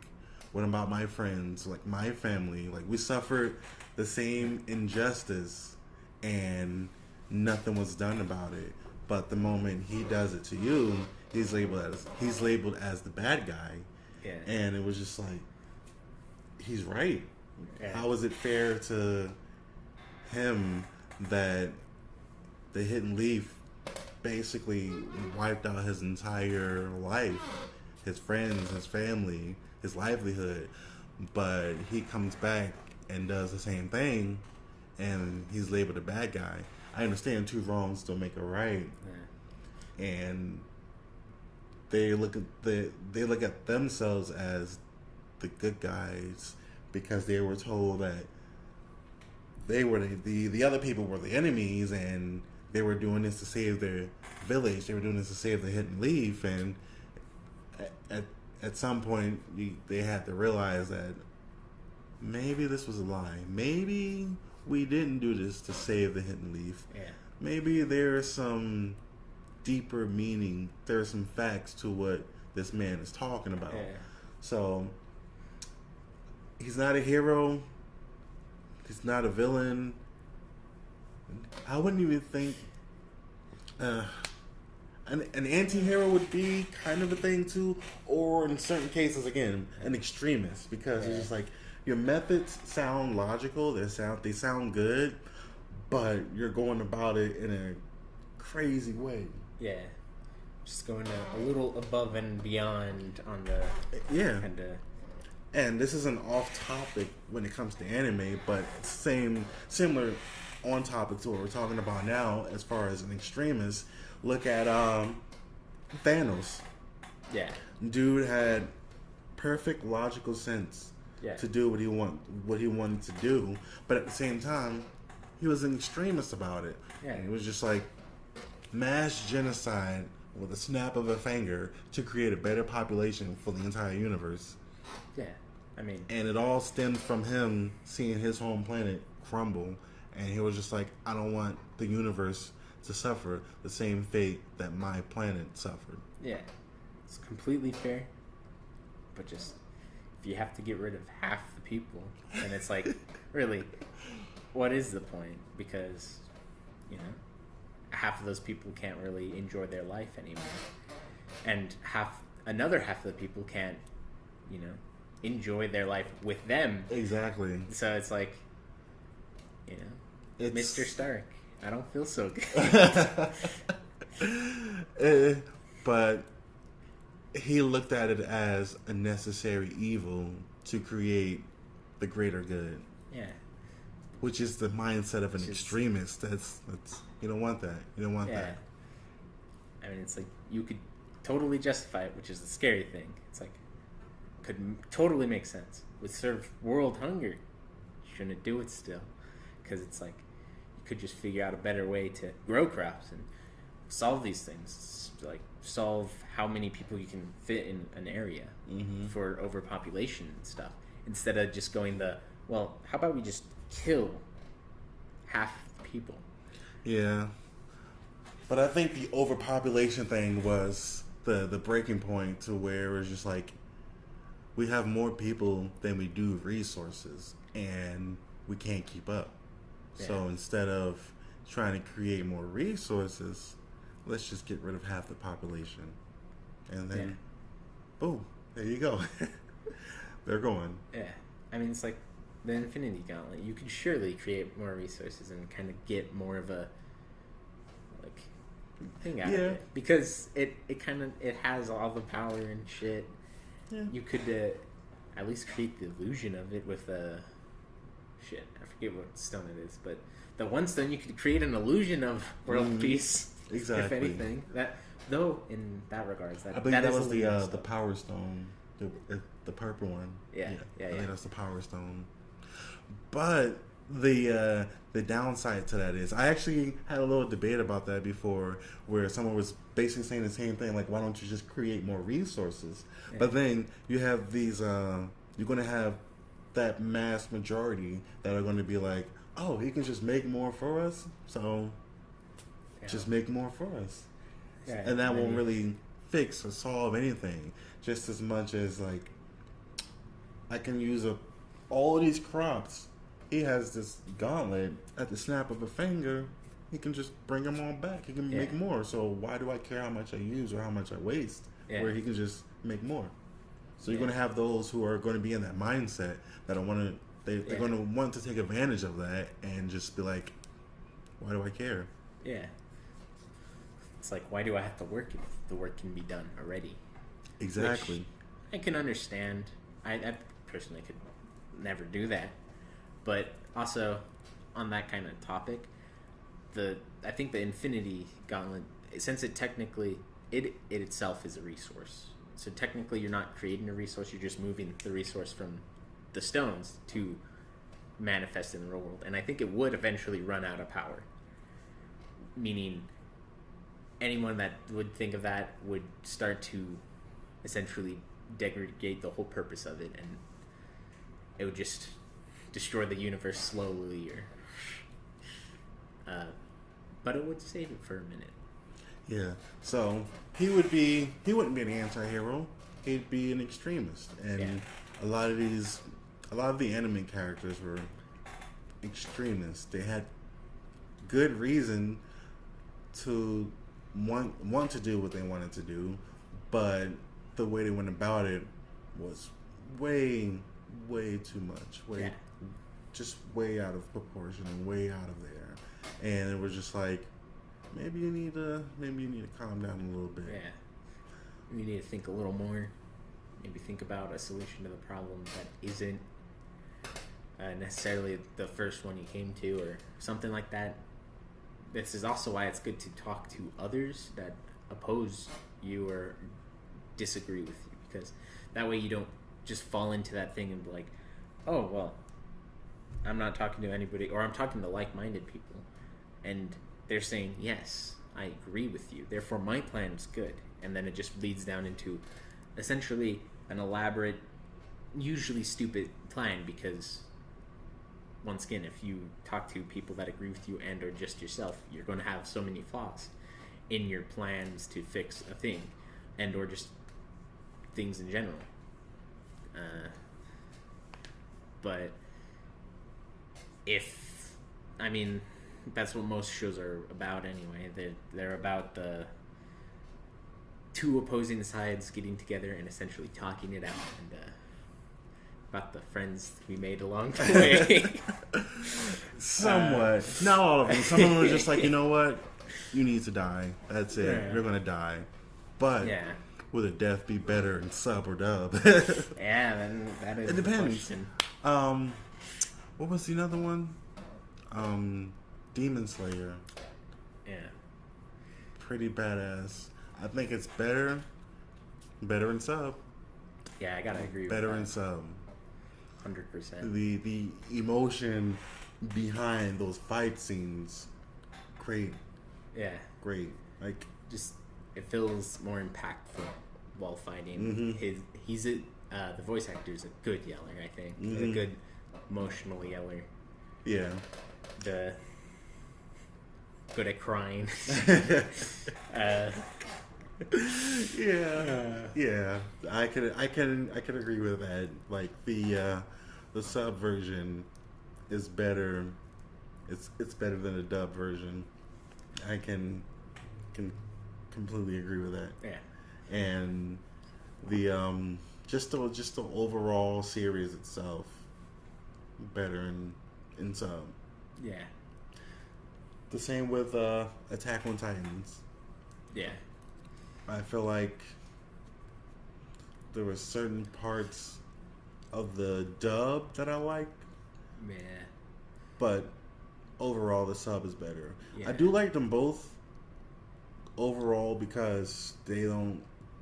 what about my friends, like my family? Like, we suffered the same injustice and nothing was done about it. But the moment he does it to you, he's labeled as the bad guy. Yeah. And it was just like, he's right. Yeah. How is it fair to him that the Hidden Leaf basically wiped out his entire life, his friends, his family, his livelihood, but he comes back and does the same thing, and he's labeled a bad guy? I understand two wrongs don't make a right, and they look at themselves as the good guys because they were told that they were the other people were the enemies, and they were doing this to save their village. They were doing this to save the Hidden Leaf, and at some point they had to realize that maybe this was a lie. Maybe we didn't do this to save the Hidden Leaf. Yeah. Maybe there's some deeper meaning. There's some facts to what this man is talking about. Yeah. So he's not a hero. He's not a villain. I wouldn't even think an anti-hero would be kind of a thing too, or in certain cases, again, an extremist, because it's just like, your methods sound logical, they sound good, but you're going about it in a crazy way. Yeah. Just going a little above and beyond on the kinda. And this isn't off topic when it comes to anime, but similar on topic to what we're talking about now as far as an extremist. Look at Thanos. Yeah. Dude had perfect logical sense to do what he wanted to do, but at the same time, he was an extremist about it. Yeah. And it was just like mass genocide with a snap of a finger to create a better population for the entire universe. Yeah. I mean, and it all stemmed from him seeing his home planet crumble, and he was just like, I don't want the universe to suffer the same fate that my planet suffered. Yeah, it's completely fair. but just if you have to get rid of half the people, and it's like, really, what is the point? Because, you know, half of those people can't really enjoy their life anymore, and another half of the people can't, you know, enjoy their life with them. Exactly. So it's like, you know, Mr. Stark, I don't feel so good. But he looked at it as a necessary evil to create the greater good. Yeah. Which is the mindset of an extremist. That's you don't want that. You don't want that. I mean, it's like you could totally justify it, which is the scary thing. It's like could totally make sense. Would serve world hunger. Shouldn't it do it still? Because it's like you could just figure out a better way to grow crops and solve these things. Like solve how many people you can fit in an area for overpopulation and stuff. Instead of just going how about we just kill half the people? Yeah. But I think the overpopulation thing was the breaking point to where it was just like we have more people than we do resources and we can't keep up. Yeah. So instead of trying to create more resources, let's just get rid of half the population. And then, boom, there you go. They're going. Yeah. I mean, it's like the Infinity Gauntlet. You could surely create more resources and kind of get more of a thing out of it, because it has all the power and shit. Yeah. You could at least create the illusion of it with shit. I forget what stone it is, but the one stone you could create an illusion of world peace. Exactly. If anything, in that regards, I believe that was the Power Stone, the purple one. Yeah. I think that's the Power Stone. But the downside to that is, I actually had a little debate about that before, where someone was basically saying the same thing, like, why don't you just create more resources? Yeah. But then you have these, you're going to have that mass majority that are going to be like, oh, he can just make more for us, so just make more for us. Yeah, and that won't really fix or solve anything, just as much as, like, I can use all of these crops. He has this gauntlet at the snap of a finger. He can just bring them all back. He can make more. So why do I care how much I use or how much I waste? Where he can just make more. So you're going to have those who are going to be in that mindset that they're going to want to take advantage of that and just be like, why do I care? Yeah. It's like, why do I have to work if the work can be done already? Exactly. Which I can understand. I personally could never do that. But also, on that kind of topic, I think the Infinity Gauntlet, since it technically, it itself is a resource. So technically you're not creating a resource, you're just moving the resource from the stones to manifest in the real world. And I think it would eventually run out of power. Meaning, anyone that would think of that would start to essentially degrade the whole purpose of it, and it would just destroy the universe slowly, but it would save it for a minute. Yeah. So he wouldn't be an anti-hero. He'd be an extremist, and a lot of the anime characters were extremists. They had good reason to want to do what they wanted to do, but the way they went about it was way too much. Just way out of proportion and way out of there. And it was just like, maybe you need to calm down a little bit. Yeah. You need to think a little more. Maybe think about a solution to the problem that isn't necessarily the first one you came to, or something like that. This is also why it's good to talk to others that oppose you or disagree with you, because that way you don't just fall into that thing and be like, oh, well, I'm not talking to anybody, or I'm talking to like-minded people, and they're saying, yes, I agree with you, therefore my plan is good. And then it just leads down into essentially an elaborate, usually stupid plan, because once again, if you talk to people that agree with you and or just yourself, you're going to have so many flaws in your plans to fix a thing and or just things in general. But I mean, that's what most shows are about anyway. They're about the two opposing sides getting together and essentially talking it out, and about the friends we made along the way. Somewhat. Not all of them. Some of them are just like, you know what? You need to die. That's it. Yeah. You're going to die. But Yeah. would a death be better in sub or dub? Yeah, then that is It the depends. question. What was the other one? Demon Slayer. Yeah. Pretty badass. I think it's better in sub. Yeah, I gotta agree Better in with sub. that. 100%. The emotion behind those fight scenes, great. Yeah. Like, Just, it feels more impactful while fighting. Mhm. The voice actor is a good yeller, I think. A Mhm. good emotional yeller. yeah. Good at crying. Yeah. I can agree with that. Like the sub version is better. It's better than the dub version. I can completely agree with that. Yeah. And the just the overall series itself better in sub. Yeah. The same with Attack on Titans. Yeah. I feel like there were certain parts of the dub that I liked, Yeah. but overall the sub is better. Yeah. I do like them both overall because they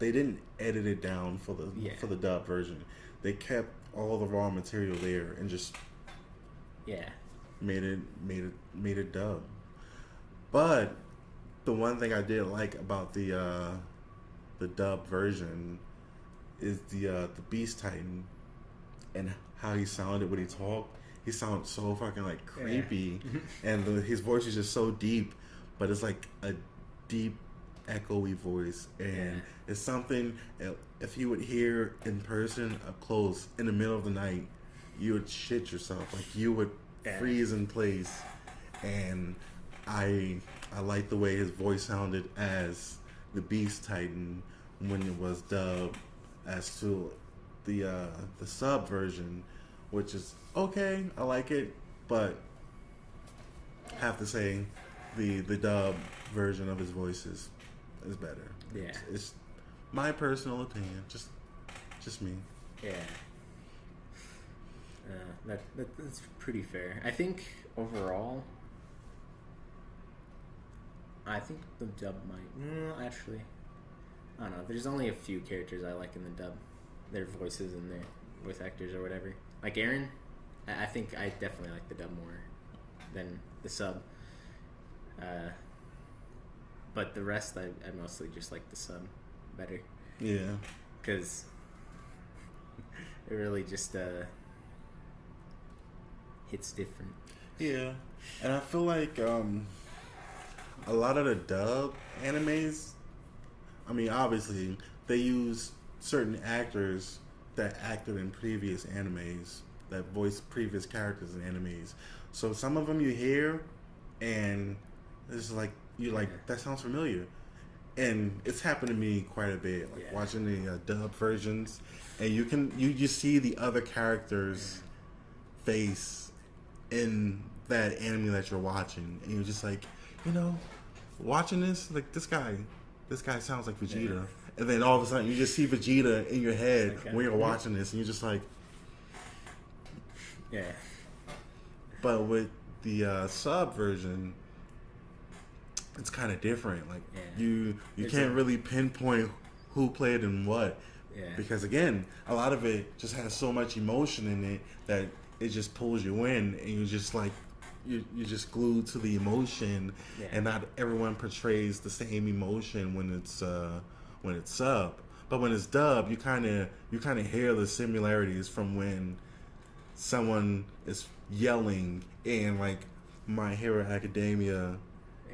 didn't edit it down for the dub version. They kept all the raw material there and just Yeah. made it dub. But the one thing I did like about the dub version is the Beast Titan and how he sounded when he talked. He sounded so fucking like creepy, and his voice is just so deep, but it's like a deep, echoey voice, and it's something. If you would hear in person up close in the middle of the night, you would shit yourself. Like you would freeze in place, and I like the way his voice sounded as the Beast Titan when it was dubbed as to the sub version, which is okay. I like it, but have to say the dub version of his voice is better. Yeah. It's my personal opinion. Just me. Yeah. That's pretty fair. I think overall, I think the dub might. Actually, I don't know. There's only a few characters I like in the dub. Their voices and their voice actors or whatever. Like Aaron, I think I definitely like the dub more than the sub. But the rest, I mostly just like the sub better. Yeah. Because it really just hits different. Yeah. And I feel like a lot of the dub animes, I mean, obviously, they use certain actors that acted in previous animes, that voiced previous characters in animes. So some of them you hear, and it's like, you're like, that sounds familiar. And it's happened to me quite a bit, like watching the dub versions, and you see the other characters' face in that anime that you're watching, and you're just like, watching this, like this guy sounds like Vegeta, and then all of a sudden you just see Vegeta in your head when you're watching this, and you're just like, yeah. But with the sub version, it's kind of different. Like you can't really pinpoint who played in what, because again, a lot of it just has so much emotion in it that it just pulls you in, and you're just like, you're just glued to the emotion, and not everyone portrays the same emotion when it's sub. But when it's dub, you kind of hear the similarities from when someone is yelling in like My Hero Academia,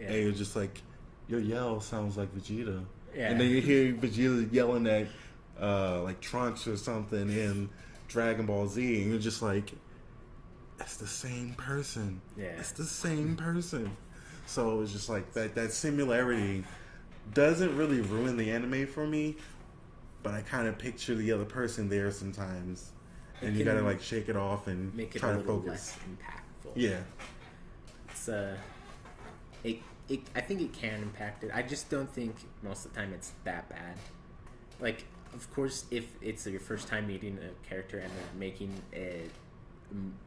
and you're just like, your yell sounds like Vegeta, and then you hear Vegeta yelling at like Trunks or something in Dragon Ball Z, and you're just like, it's the same person. Yeah. It's the same person. So it's just like that similarity doesn't really ruin the anime for me, but I kind of picture the other person there sometimes, and you gotta like shake it off and make it try a to little focus. less impactful. Yeah, It's I think it can impact it. I just don't think most of the time it's that bad. Like, of course, if it's your first time meeting a character and they're making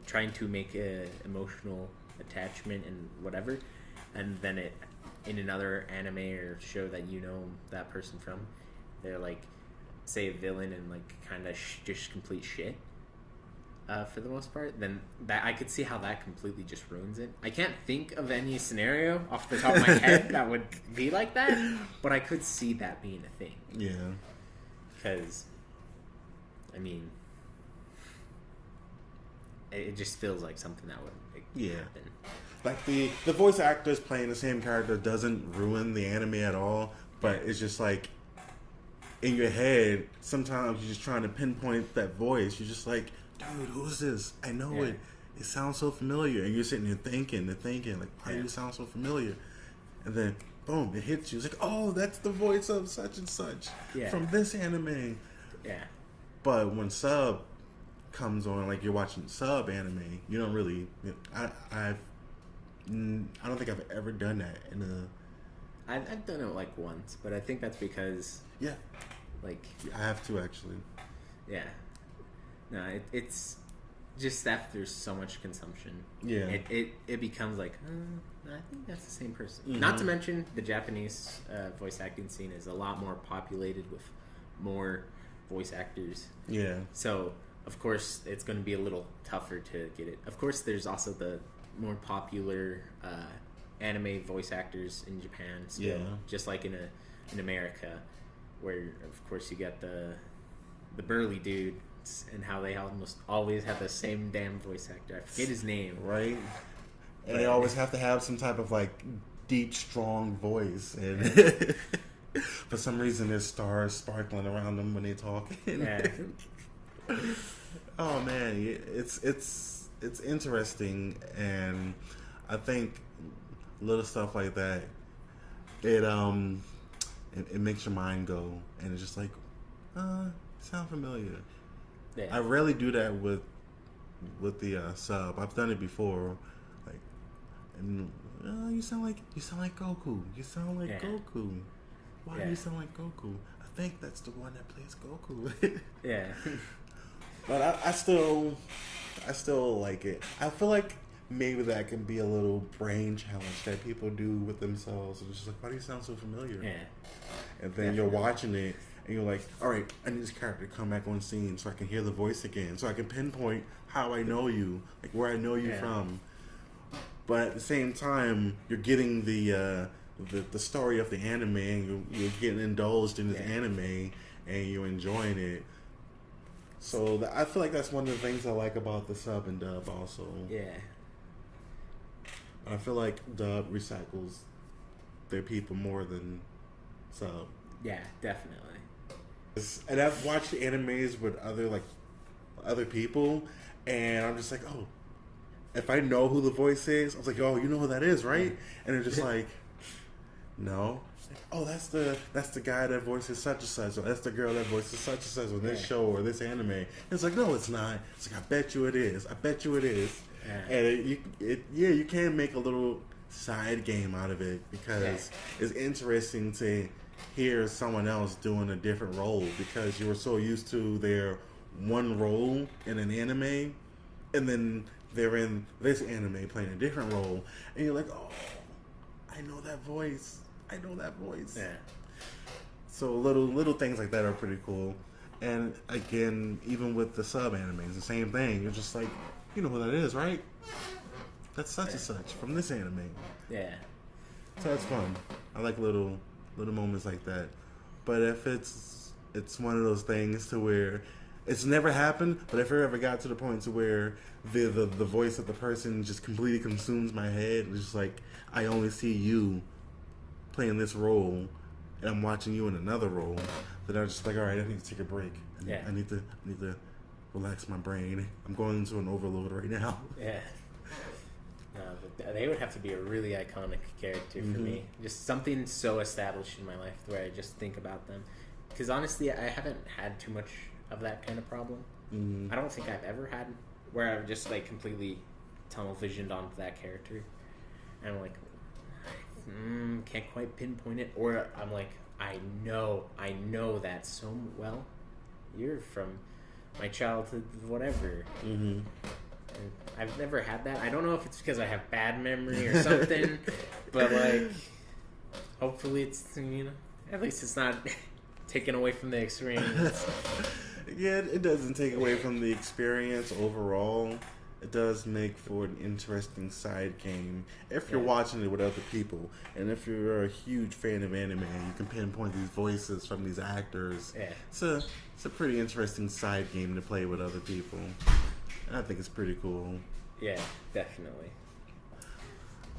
trying to make a emotional attachment and whatever, and then it in another anime or show that you know that person from, they're like, say a villain and like kind of just complete shit. For the most part, then that I could see how that completely just ruins it. I can't think of any scenario off the top of my head that would be like that, but I could see that being a thing. yeah. Because, I mean, it just feels like something that would happen. Like the voice actors playing the same character doesn't ruin the anime at all, but it's just like in your head, sometimes you're just trying to pinpoint that voice. You're just like, dude, who's this? I know it. It sounds so familiar. And you're sitting there thinking, like, why do you sound so familiar? And then, boom, it hits you. It's like, oh, that's the voice of such and such from this anime. Yeah. But when sub comes on, like you're watching sub anime, you don't really. I don't think I've ever done that in a. I've done it like once, but I think that's because like I have to actually. Yeah. No, it's just that there's so much consumption. Yeah. It becomes like, I think that's the same person. Mm-hmm. Not to mention the Japanese voice acting scene is a lot more populated with more voice actors. Yeah. So, of course, it's going to be a little tougher to get it. Of course, there's also the more popular anime voice actors in Japan still, just like in America, where, of course, you got the burly dude and how they almost always have the same damn voice actor. I forget his name. Right. And they always have to have some type of like deep, strong voice, and for some reason there's stars sparkling around them when they talk. Yeah. Oh man, it's interesting, and I think little stuff like that, it makes your mind go, and it's just like, sound familiar. Yeah. I rarely do that with the sub. I've done it before, like, and you sound like Goku. You sound like Goku. Why do you sound like Goku? I think that's the one that plays Goku. Yeah. But I still like it. I feel like maybe that can be a little brain challenge that people do with themselves. It's just like, why do you sound so familiar? Yeah. And then you're watching it, and you're like, all right, I need this character to come back on scene so I can hear the voice again, so I can pinpoint how I know you, like where I know you from. But at the same time, you're getting the story of the anime, and you're getting indulged in this anime, and you're enjoying it. So I feel like that's one of the things I like about the sub and dub also. Yeah. I feel like dub recycles their people more than sub. Yeah, definitely. And I've watched animes with other people, and I'm just like, oh, if I know who the voice is, I was like, oh, you know who that is, right? And they're just like, no. Oh, that's the guy that voices such and such, or that's the girl that voices such and such on this show or this anime. And it's like, no, it's not. It's like, I bet you it is. I bet you it is. Yeah. And you can make a little side game out of it, because it's interesting to hear someone else doing a different role, because you were so used to their one role in an anime, and then they're in this anime playing a different role, and you're like, oh, I know that voice. Yeah. So little things like that are pretty cool. And again, even with the sub animes, the same thing. You're just like, you know who that is, right? That's such and such from this anime. Yeah. So that's fun. I like little moments like that. But if it's one of those things to where it's never happened, but if it ever got to the point to where the voice of the person just completely consumes my head, it's just like I only see you playing this role, and I'm watching you in another role, then I'm just like, all right, I need to take a break. Yeah. I need to relax my brain. I'm going into an overload right now. Yeah. But they would have to be a really iconic character for me. Just something so established in my life where I just think about them. Because honestly, I haven't had too much of that kind of problem. I don't think I've ever had where I've just like completely tunnel visioned onto that character. And I'm like, can't quite pinpoint it. Or I'm like, I know that so well. You're from my childhood, whatever. And I've never had that. I don't know if it's because I have bad memory or something, but like, hopefully it's, at least it's not taken away from the experience. Yeah, it doesn't take away from the experience overall. It does make for an interesting side game if you're watching it with other people, and if you're a huge fan of anime, you can pinpoint these voices from these actors. Yeah. It's a pretty interesting side game to play with other people. And I think it's pretty cool. Yeah, definitely.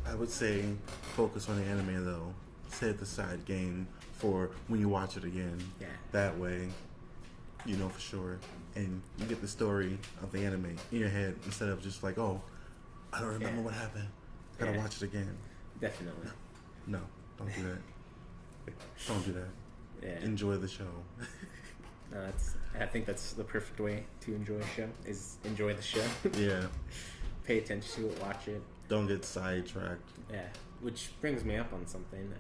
I would say focus on the anime though. Set the side game for when you watch it again. Yeah. That way, you know for sure. And you get the story of the anime in your head instead of just like, oh, I don't remember what happened. Gotta watch it again. Definitely. No, don't do that. Don't do that. Yeah. Enjoy the show. No, I think that's the perfect way to enjoy a show, is enjoy the show. Yeah. Pay attention to it, watch it. Don't get sidetracked. Yeah, which brings me up on something.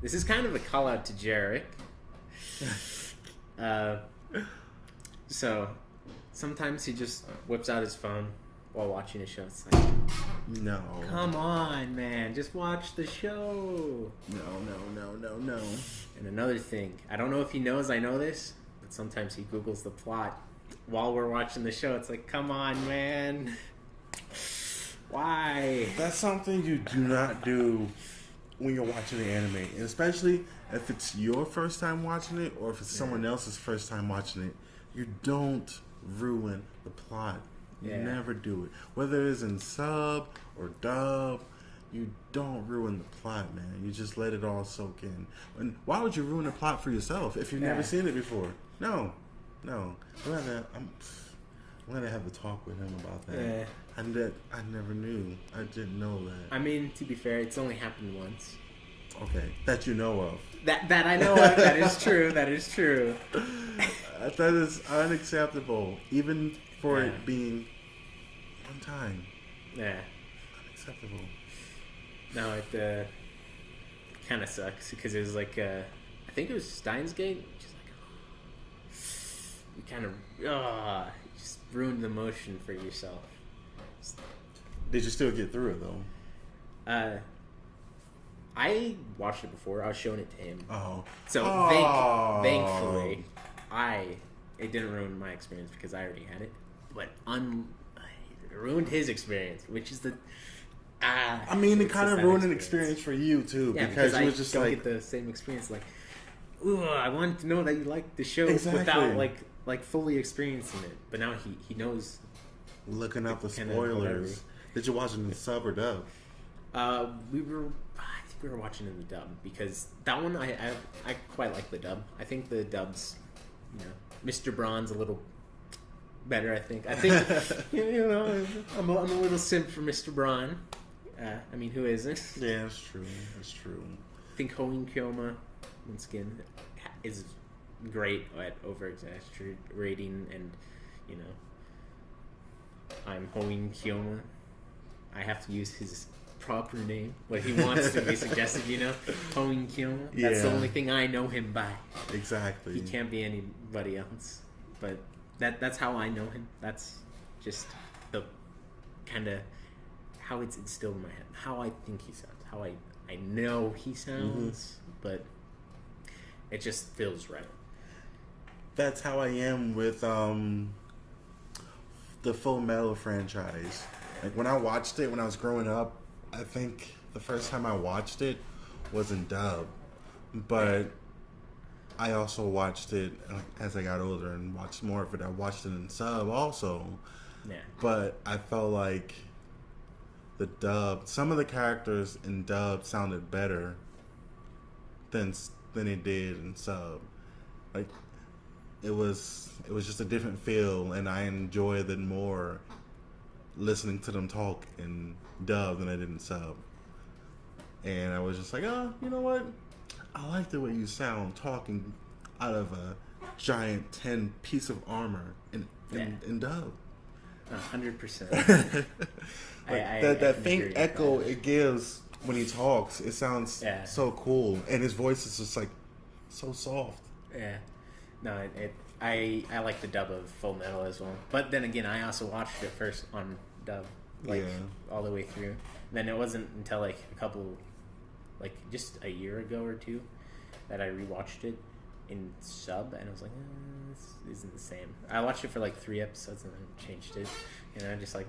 This is kind of a call out to Jarek. So, sometimes he just whips out his phone while watching a show. It's like, no. Come on, man. Just watch the show. No. And another thing, I don't know if he knows I know this, but sometimes he Googles the plot while we're watching the show. It's like, come on, man. Why? That's something you do not do when you're watching the anime. And especially if it's your first time watching it or if it's someone else's first time watching it. You don't ruin the plot. You never do it. Whether it's in sub or dub, you don't ruin the plot, man. You just let it all soak in. And why would you ruin the plot for yourself if you've never seen it before? No. I'm gonna have to talk with him about that. Yeah. I never knew. I didn't know that. I mean, to be fair, it's only happened once. Okay, that you know of. That I know of. That is true. That is true. That is unacceptable, even for it being one time. Yeah. Unacceptable. No, it kind of sucks because it was like, I think it was Steins Gate. Just like, you kind of just ruined the motion for yourself. Did you still get through it though? I watched it before. I was showing it to him. Oh. So thankfully, it didn't ruin my experience because I already had it. But it ruined his experience, which is the. I mean, it kind of ruined an experience for you too, because you was just don't get the same experience. Like, ooh, I wanted to know that you liked the show without like fully experiencing it. But now he knows. Looking up the spoilers. Did you watch it in sub or dub? I think we were watching in the dub because that one I quite like the dub. I think the dub's, Mr. Braun's a little better. I think I'm a little simp for Mr. Braun. I mean, who isn't? Yeah, that's true. That's true. I think Hoin Kyoma, once again, is great at over-exaggerating, and I'm Hoin Kyoma. I have to use his proper name, what he wants to be suggested, Hoin Kyoma. That's the only thing I know him by. Exactly. He can't be anybody else. But that's how I know him. That's just the kind of how it's instilled in my head, how I think he sounds, how I know he sounds, but it just feels right. That's how I am with the Full Metal franchise. Like when I watched it when I was growing up, I think the first time I watched it was in dub, but I also watched it as I got older and watched more of it. I watched it in sub also, but I felt like some of the characters in dub sounded better than than it did in sub. Like it was just a different feel, and I enjoyed it more listening to them talk in dub than I did in sub. And I was just like, oh, you know what? I like the way you sound talking out of a giant 10 piece of armor in dub. 100%. That faint echo it gives when he talks, it sounds so cool, and his voice is just like so soft. Yeah, no, I like the dub of Full Metal as well. But then again, I also watched it first on dub, all the way through. Then it wasn't until like a couple, like just a year ago or two, that I rewatched it in sub, and I was like, this isn't the same. I watched it for like 3 episodes and then changed it. You know, just like,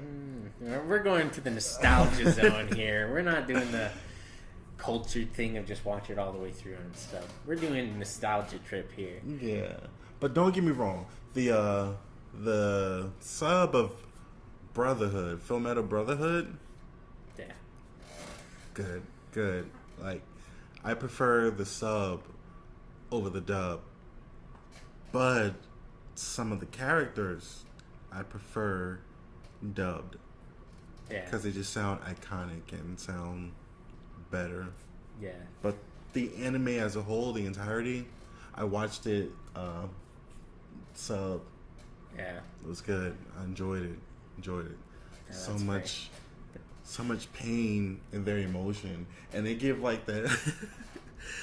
we're going to the nostalgia zone here. We're not doing the cultured thing of just watch it all the way through and stuff. We're doing a nostalgia trip here. Yeah, but don't get me wrong. The sub of Brotherhood, Full Metal Brotherhood. Yeah. Good. Like, I prefer the sub over the dub, but some of the characters I prefer dubbed. Yeah. Because they just sound iconic and sound better. Yeah. But the anime as a whole, the entirety, I watched it sub. Yeah. It was good. I enjoyed it. Yeah, So much pain in their emotion, and they give like that.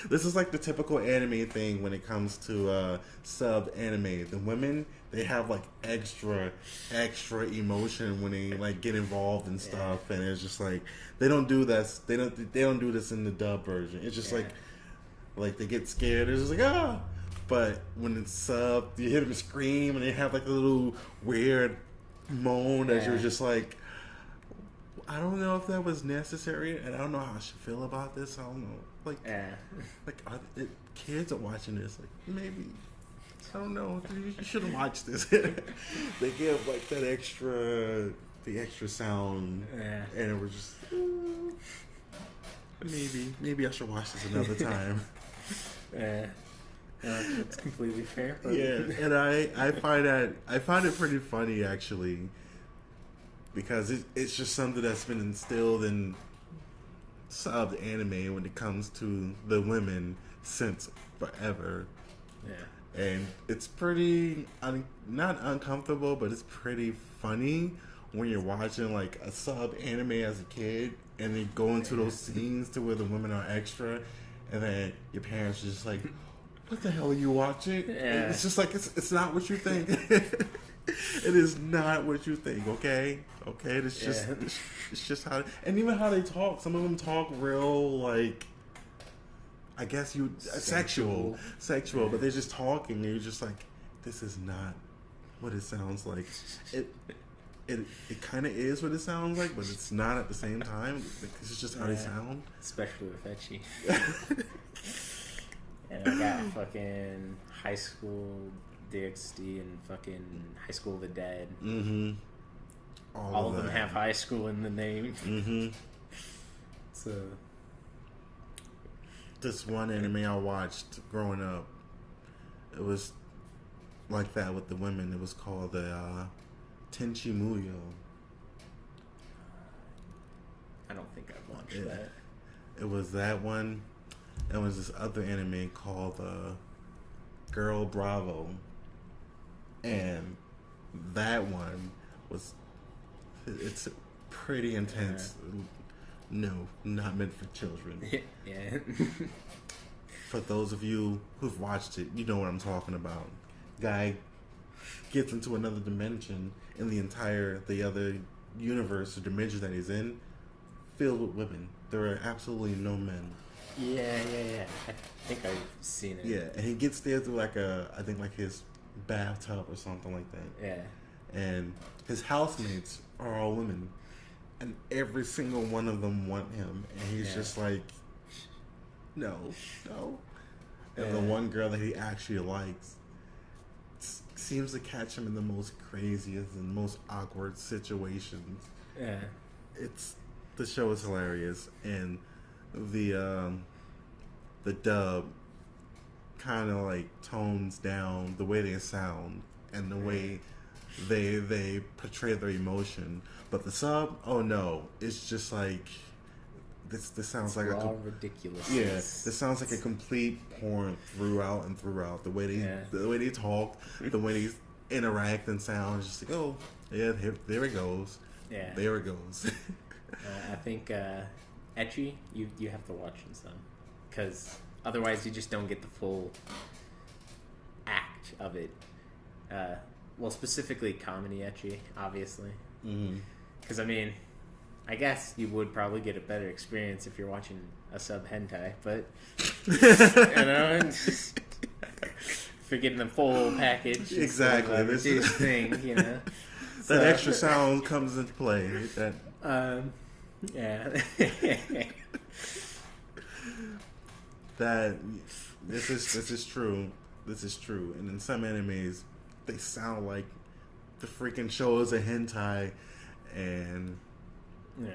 This is like the typical anime thing when it comes to sub anime. The women, they have like extra emotion when they like get involved and stuff, and it's just like they don't do this. They don't do this in the dub version. It's just like they get scared. It's just like ah. But when it's sub, you hear them scream, and they have like a little weird moan as you're just like, I don't know if that was necessary, and I don't know how I should feel about this. I don't know. Like kids are watching this. Like, maybe, I don't know. You shouldn't watch this. They give like the extra sound, and it was just maybe I should watch this another time. It's completely fair. But... Yeah, and I find it pretty funny actually, because it's just something that's been instilled in subbed anime when it comes to the women since forever. Yeah, and it's pretty not uncomfortable, but it's pretty funny when you're watching like a sub anime as a kid, and they go into those scenes to where the women are extra, and then your parents are just like, what the hell are you watching? Yeah. It's just like it's not what you think. It is not what you think. Okay. It's just how, and even how they talk. Some of them talk real like, I guess sexual, but they're just talking. And you're just like, this is not what it sounds like. It kind of is what it sounds like, but it's not at the same time. It's just how they sound. Especially with Ecchi. And I got fucking High School DxD and fucking High School of the Dead. Mm-hmm. All of them have high school in the name. Mm-hmm. So, this one anime I watched growing up, it was like that with the women. It was called the Tenchi Muyo. I don't think I've watched that. It was that one. It was this other anime called Girl Bravo, and that one it's pretty intense. No, not meant for children. Yeah. For those of you who've watched it, you know what I'm talking about. Guy gets into another dimension in the other universe or dimension that he's in, filled with women. There are absolutely no men. Yeah. I think I've seen it. Yeah, and he gets there through I think his bathtub or something like that. Yeah. And his housemates are all women, and every single one of them want him, and he's just like, no. And the one girl that he actually likes seems to catch him in the most craziest and most awkward situations. Yeah. The show is hilarious, and the dub kind of like tones down the way they sound and the way they portray their emotion. But the sub, oh no, it's just like this sounds like all ridiculous. Yeah, this sounds like a complete porn throughout and throughout. The way they talk, the way they interact and sound, just like, oh yeah, there it goes. Yeah, there it goes. I think ecchi, you have to watch in some, because otherwise you just don't get the full act of it. Well, specifically comedy ecchi, obviously. Because I mean, I guess you would probably get a better experience if you're watching a sub hentai, but you know, if you're getting the full package, exactly. This is thing, you know. That extra sound comes into play. Yeah. That this is true. This is true. And in some animes, they sound like the freaking show is a hentai, and yeah,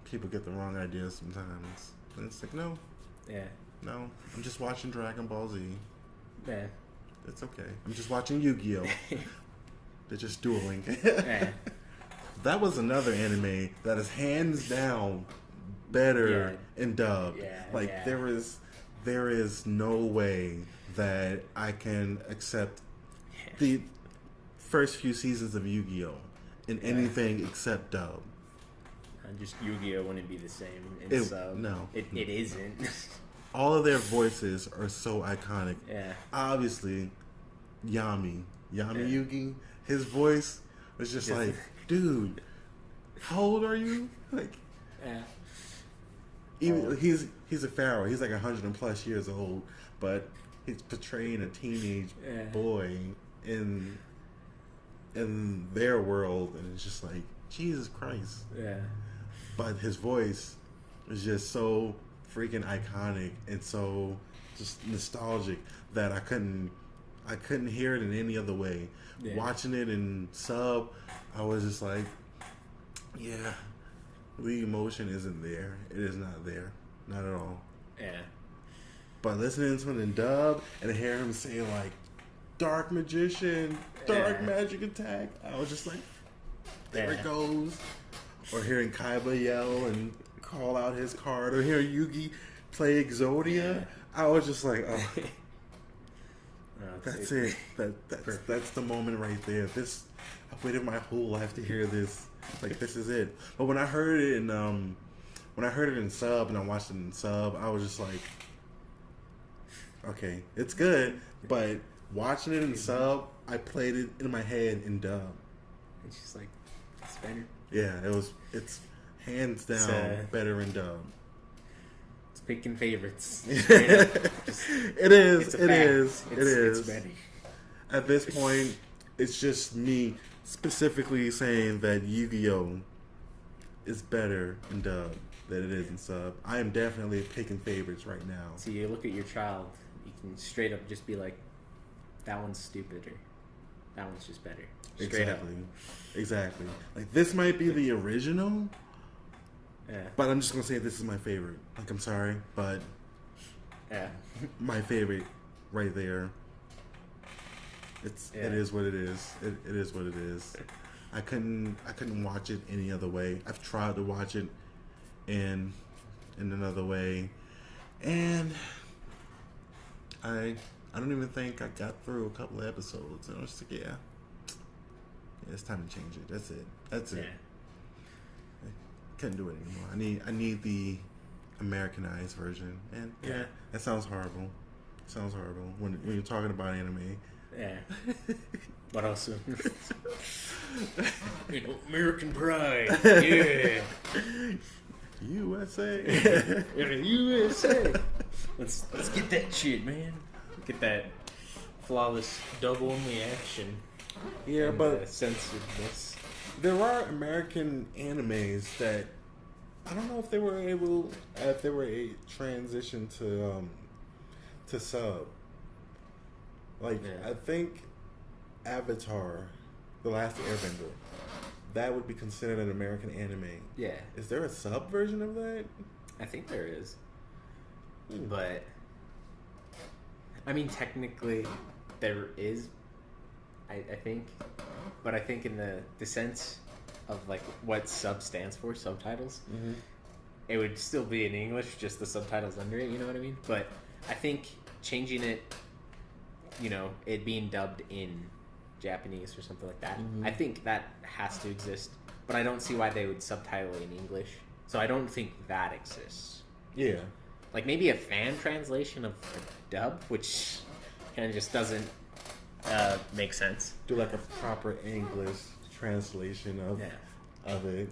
people get the wrong idea sometimes. And it's like, no, I'm just watching Dragon Ball Z. Yeah, it's okay. I'm just watching Yu-Gi-Oh. They're just dueling. That was another anime that is hands down better in dub. There is no way that I can accept the first few seasons of Yu-Gi-Oh in anything except dub. Just Yu-Gi-Oh wouldn't be the same in sub. No, it isn't. All of their voices are so iconic. Yeah, obviously, Yami Yugi. His voice was just like, dude, how old are you? Like, even he's a pharaoh. He's like 100+ years old, but he's portraying a teenage boy in their world, and it's just like, Jesus Christ. Yeah. But his voice is just so freaking iconic and so just nostalgic that I couldn't hear it in any other way. Yeah. Watching it in sub, I was just like, yeah, the emotion isn't there. It is not there. Not at all. Yeah. But listening to it in dub and hear him say like, Dark Magician, Dark Magic Attack, I was just like, there it goes. Or hearing Kaiba yell and call out his card, or hearing Yugi play Exodia, I was just like, oh. That's it. That's the moment right there. I've waited my whole life to hear this. Like, this is it. But when I heard it in sub and I watched it in sub, I was just like, okay, it's good. But watching it in sub, I played it in my head in dub. It's just like, it's better. Yeah, it's hands down better in dub. Picking favorites. It is. It's better. At this point, it's just me specifically saying that Yu-Gi-Oh is better in dub than it is in sub. I am definitely picking favorites right now. So you look at your child, you can straight up just be like, that one's stupid, or that one's just better. Straight Exactly. Like, this might be the original. Yeah. But I'm just gonna say this is my favorite. Like, I'm sorry, but my favorite right there. It is what it is. It is what it is. I couldn't watch it any other way. I've tried to watch it in another way, and I don't even think I got through a couple of episodes. And I was like, yeah, it's time to change it. That's it. Couldn't do it anymore. I need the Americanized version, and that sounds horrible. When you're talking about anime. Yeah. But also, American pride. Yeah. USA. USA. Let's get that shit, man. Get that flawless double only action. Yeah, and, but censoredness. There are American animes that I don't know if they were a transition to sub. Like, I think Avatar, The Last Airbender, that would be considered an American anime. Yeah. Is there a sub version of that? I think there is. But I mean, technically, there is, I think, but I think in the sense of like what sub stands for, subtitles, it would still be in English, just the subtitles under it. You know what I mean? But I think changing it, it being dubbed in Japanese or something like that, I think that has to exist. But I don't see why they would subtitle it in English. So I don't think that exists. Yeah. Like maybe a fan translation of a dub, which kind of just doesn't make sense. Do like a proper English translation of it.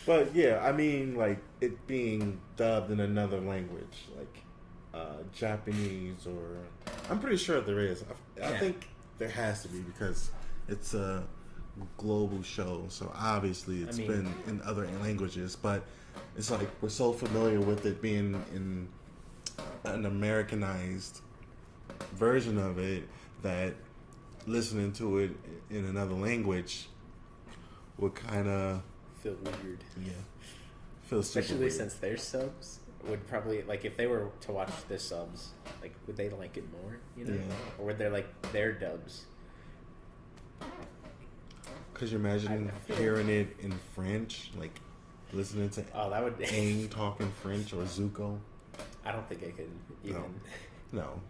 But yeah, I mean, like it being dubbed in another language, like Japanese, or I'm pretty sure there is. I think there has to be because it's a global show, so obviously it's been in other languages. But it's like we're so familiar with it being in an Americanized version of it that listening to it in another language would kind of Feel weird. Yeah. Feel super Especially weird. since their subs would probably, like, if they were to watch the subs, like, would they like it more, Yeah. Or would they like their dubs? Could you imagine hearing it in French? Like, listening to That would... Aang talking French or Zuko? I don't think I could even... No.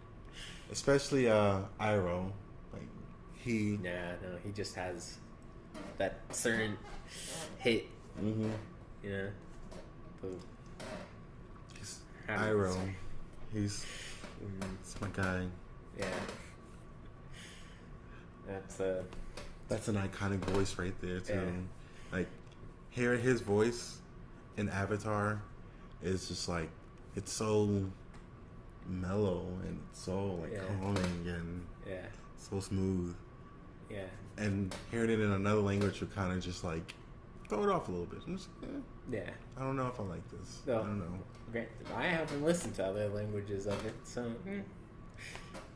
Especially Iroh. Like, he... Nah, no, he just has that certain hit, Mm-hmm. Boom. Iroh. He's my guy. Yeah. That's an iconic voice right there too. Yeah. Like hearing his voice in Avatar is just like it's so mellow and so like calming and so smooth. Yeah. And hearing it in another language would kind of just like throw it off a little bit. I'm just, I don't know if I like this. So, I don't know. Okay, I haven't listened to other languages of it, so.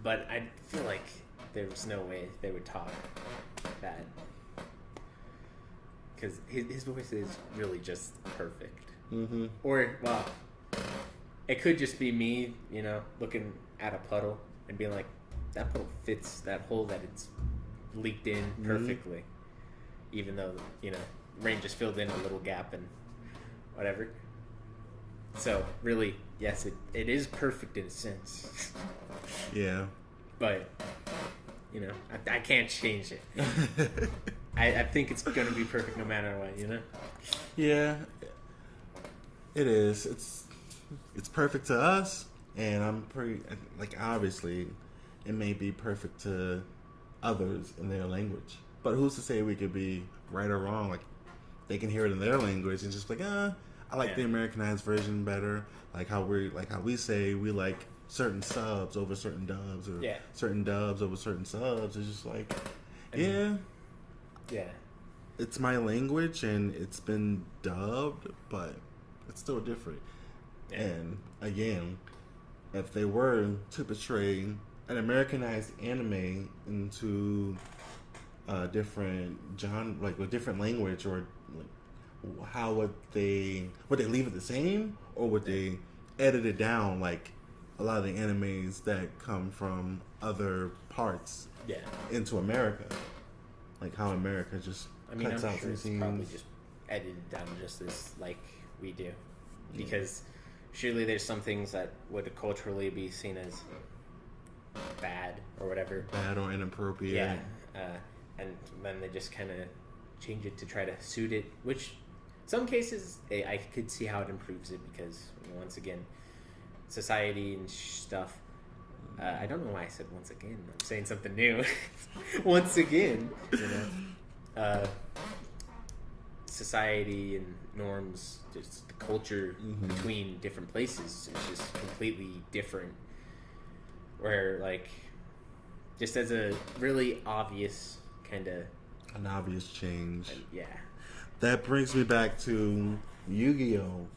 But I feel like there was no way they would talk that. Because his voice is really just perfect. Mm-hmm. Or, well, it could just be me, looking at a puddle and being like, that puddle fits that hole that it's leaked in perfectly. Even though, rain just filled in a little gap and whatever. So, really, yes, it is perfect in a sense. Yeah. But, I can't change it. I think it's going to be perfect no matter what, Yeah. It is. It's perfect to us, and I'm pretty, like, obviously, it may be perfect to others in their language. But who's to say we could be right or wrong? Like, they can hear it in their language and just like, I like the Americanized version better. Like how we say we like certain subs over certain dubs, or certain dubs over certain subs. It's just like, yeah, it's my language and it's been dubbed, but it's still different. Yeah. And again, if they were to portray an Americanized anime into a different genre, like a different language, or like, how would they leave it the same, or would they edit it down like a lot of the animes that come from other parts into America, like how America just cuts I'm out sure some it's scenes. probably just edited down just as like we do, because surely there's some things that would culturally be seen as bad or whatever, bad or inappropriate. And then they just kind of change it to try to suit it, which some cases I could see how it improves it, because once again, society and stuff. I don't know why I said once again. I'm saying something new. Once again, society and norms, just the culture between different places is just completely different. Where, like, just as a really obvious kind of... An obvious change. Yeah. That brings me back to Yu-Gi-Oh!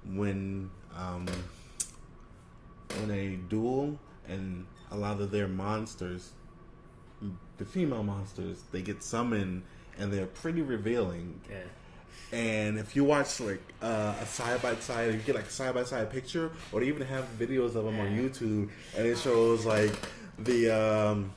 When a duel and a lot of their monsters, the female monsters, they get summoned and they're pretty revealing. Yeah. And if you watch like a side by side, you get like a side by side picture, or they even have videos of them on YouTube, and it shows like the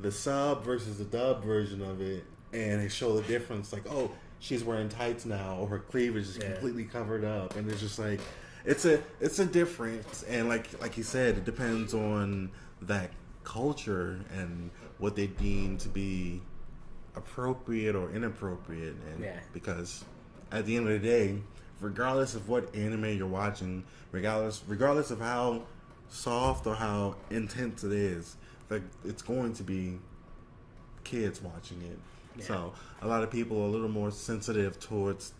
sub versus the dub version of it, and they show the difference. Like, oh, she's wearing tights now, or her cleavage is completely covered up, and it's just like it's a difference. And like you said, it depends on that culture and what they deem to be appropriate or inappropriate, and because at the end of the day, regardless of what anime you're watching, regardless of how soft or how intense it is, like, it's going to be kids watching it. So a lot of people are a little more sensitive towards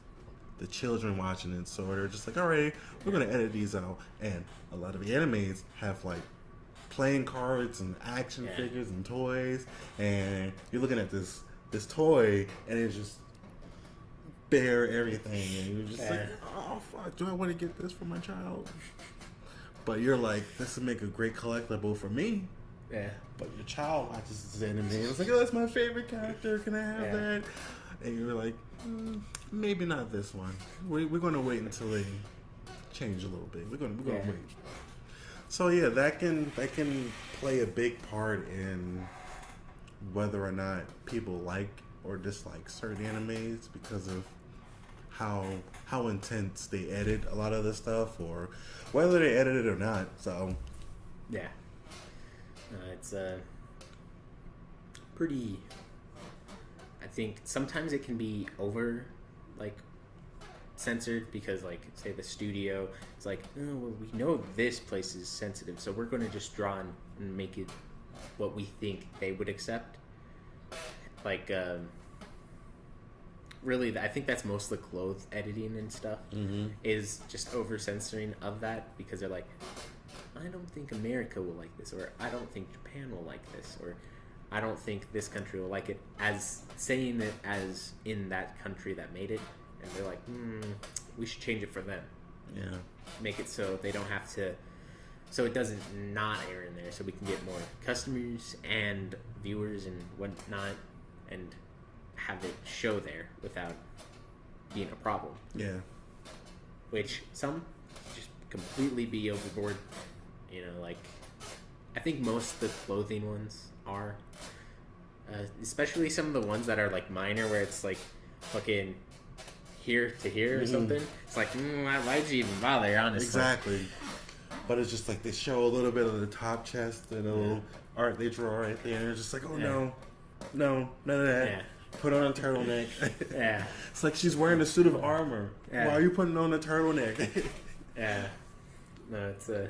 the children watching it, so they're just like, all right, we're gonna edit these out. And a lot of the animes have like playing cards and action figures and toys, and you're looking at this toy, and it's just bare everything, and you're just like, oh fuck, do I want to get this for my child? But you're like, this would make a great collectible for me. Yeah. But your child watches this anime, and it's like, oh, that's my favorite character, can I have that? And you're like, maybe not this one. We're going to wait until they change a little bit. We're going to wait. So yeah, that can play a big part in whether or not people like or dislike certain animes because of how intense they edit a lot of the stuff, or whether they edit it or not. So yeah, it's pretty. I think sometimes it can be over, like, censored, because, like, say the studio is like, oh, well, we know this place is sensitive, so we're going to just draw and make it what we think they would accept. Like, really, I think that's most of the clothes editing and stuff, is just over censoring of that, because they're like, I don't think America will like this, or I don't think Japan will like this, or I don't think this country will like it, as saying it as in that country that made it. And they're like, we should change it for them. Yeah. Make it so they don't have to, so it doesn't not air in there, so we can get more customers and viewers and whatnot, and have it show there without being a problem. Yeah. Which some just completely be overboard. You know, like, I think most of the clothing ones are, especially some of the ones that are like minor, where it's like fucking here to here or something. It's like, why'd you even bother, honestly? Exactly. But it's just like they show a little bit of the top chest and a little art they draw right there, and it's just like, oh no, none of that. Yeah. Put on a turtleneck. Yeah. It's like she's wearing a suit of armor. Yeah. Why are you putting on a turtleneck? Yeah. No, it's a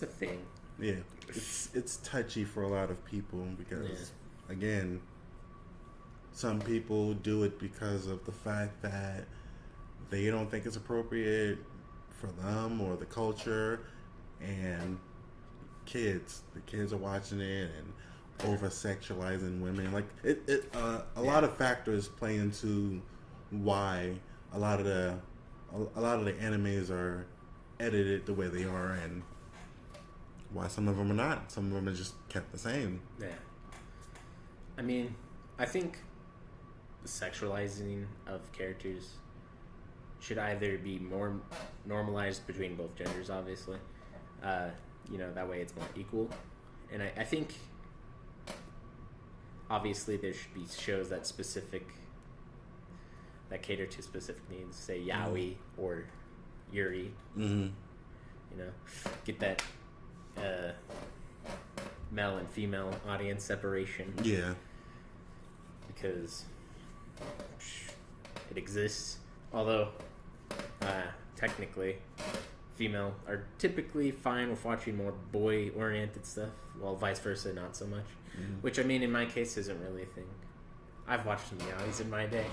thing. Yeah. It's touchy for a lot of people because, again, some people do it because of the fact that they don't think it's appropriate for them or the culture, and the kids are watching it and over sexualizing women. Like a lot of factors play into why a lot of the animes are edited the way they are, and why some of them are not. Some of them are just kept the same. Yeah. I mean, I think the sexualizing of characters should either be more normalized between both genders, obviously. That way it's more equal. And I think, obviously, there should be shows that cater to specific needs, say yaoi or yuri. Get that male and female audience separation. Yeah. Because it exists. Although, technically, female are typically fine with watching more boy-oriented stuff, while vice versa, not so much. Which, I mean, in my case, isn't really a thing. I've watched some yaois in my day.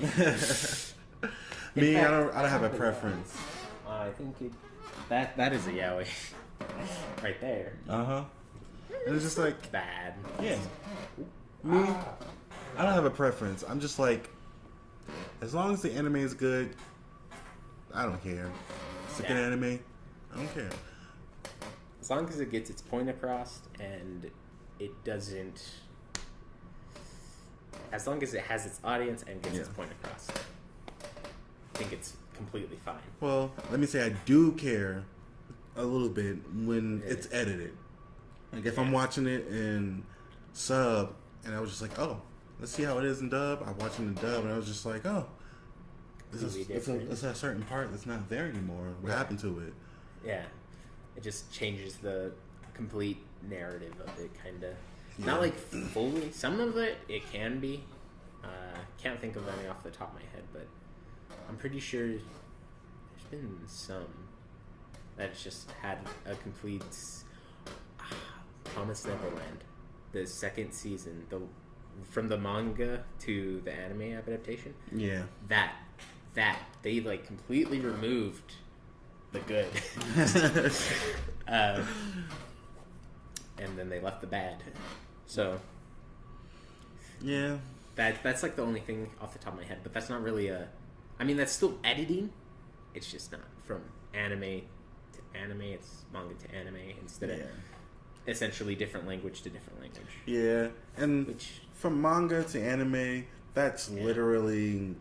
Me, I don't have a preference. I think that is a yaoi. Right there. And it's just like, bad. Yeah. Me, I don't have a preference. I'm just like, as long as the anime is good, I don't care. It's like an anime, I don't care. As long as it gets its point across and it doesn't as long as it has its audience and gets its Yeah. point across, I think it's completely fine. Well, let me say I do care a little bit when Yeah. it's edited. Like if I'm Yeah. watching it in sub and I was just like, oh, let's see how it is in dub. I'm watching the dub and I was just like, oh, Completely it's different. a certain part that's not there anymore. What Yeah. happened to it? Yeah, it just changes the complete narrative of it, kind of. Yeah. Not like fully. Some of it can be. Can't think of any off the top of my head, but I'm pretty sure there's been some that's just had a complete Promised Neverland, the second season, from the manga to the anime adaptation. Yeah. That they like completely removed the good, and then they left the bad. So Yeah. that's like the only thing off the top of my head. But that's not really a. I mean, that's still editing. It's just not from anime to anime. It's manga to anime instead of essentially different language to different language. Yeah. And Which from manga to anime, that's Yeah. literally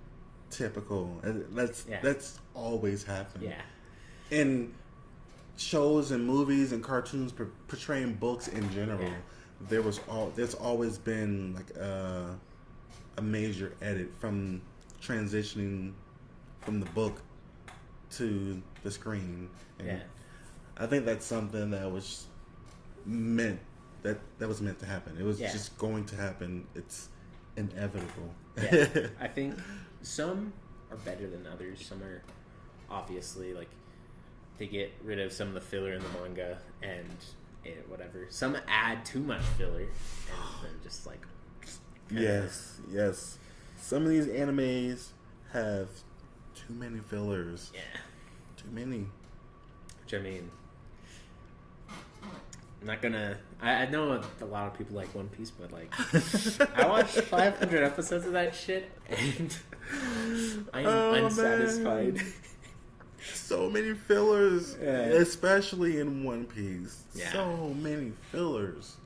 typical. That's always happened. yeah, In shows and movies and cartoons portraying books in general, Yeah. there's always been like a major edit from transitioning from the book to the screen. And yeah, I think that's something that was meant that was meant to happen. It was Yeah. just going to happen. It's inevitable. yeah. I think some are better than others. Some are obviously like they get rid of some of the filler in the manga and whatever. Some add too much filler and then just like Yes. Some of these animes have too many fillers. yeah. Too many. Which I mean, I'm not gonna. I know a lot of people like One Piece, but like I watched 500 episodes of that shit and I am Oh, unsatisfied. man. So many fillers, Yeah. especially in One Piece. Yeah. So many fillers.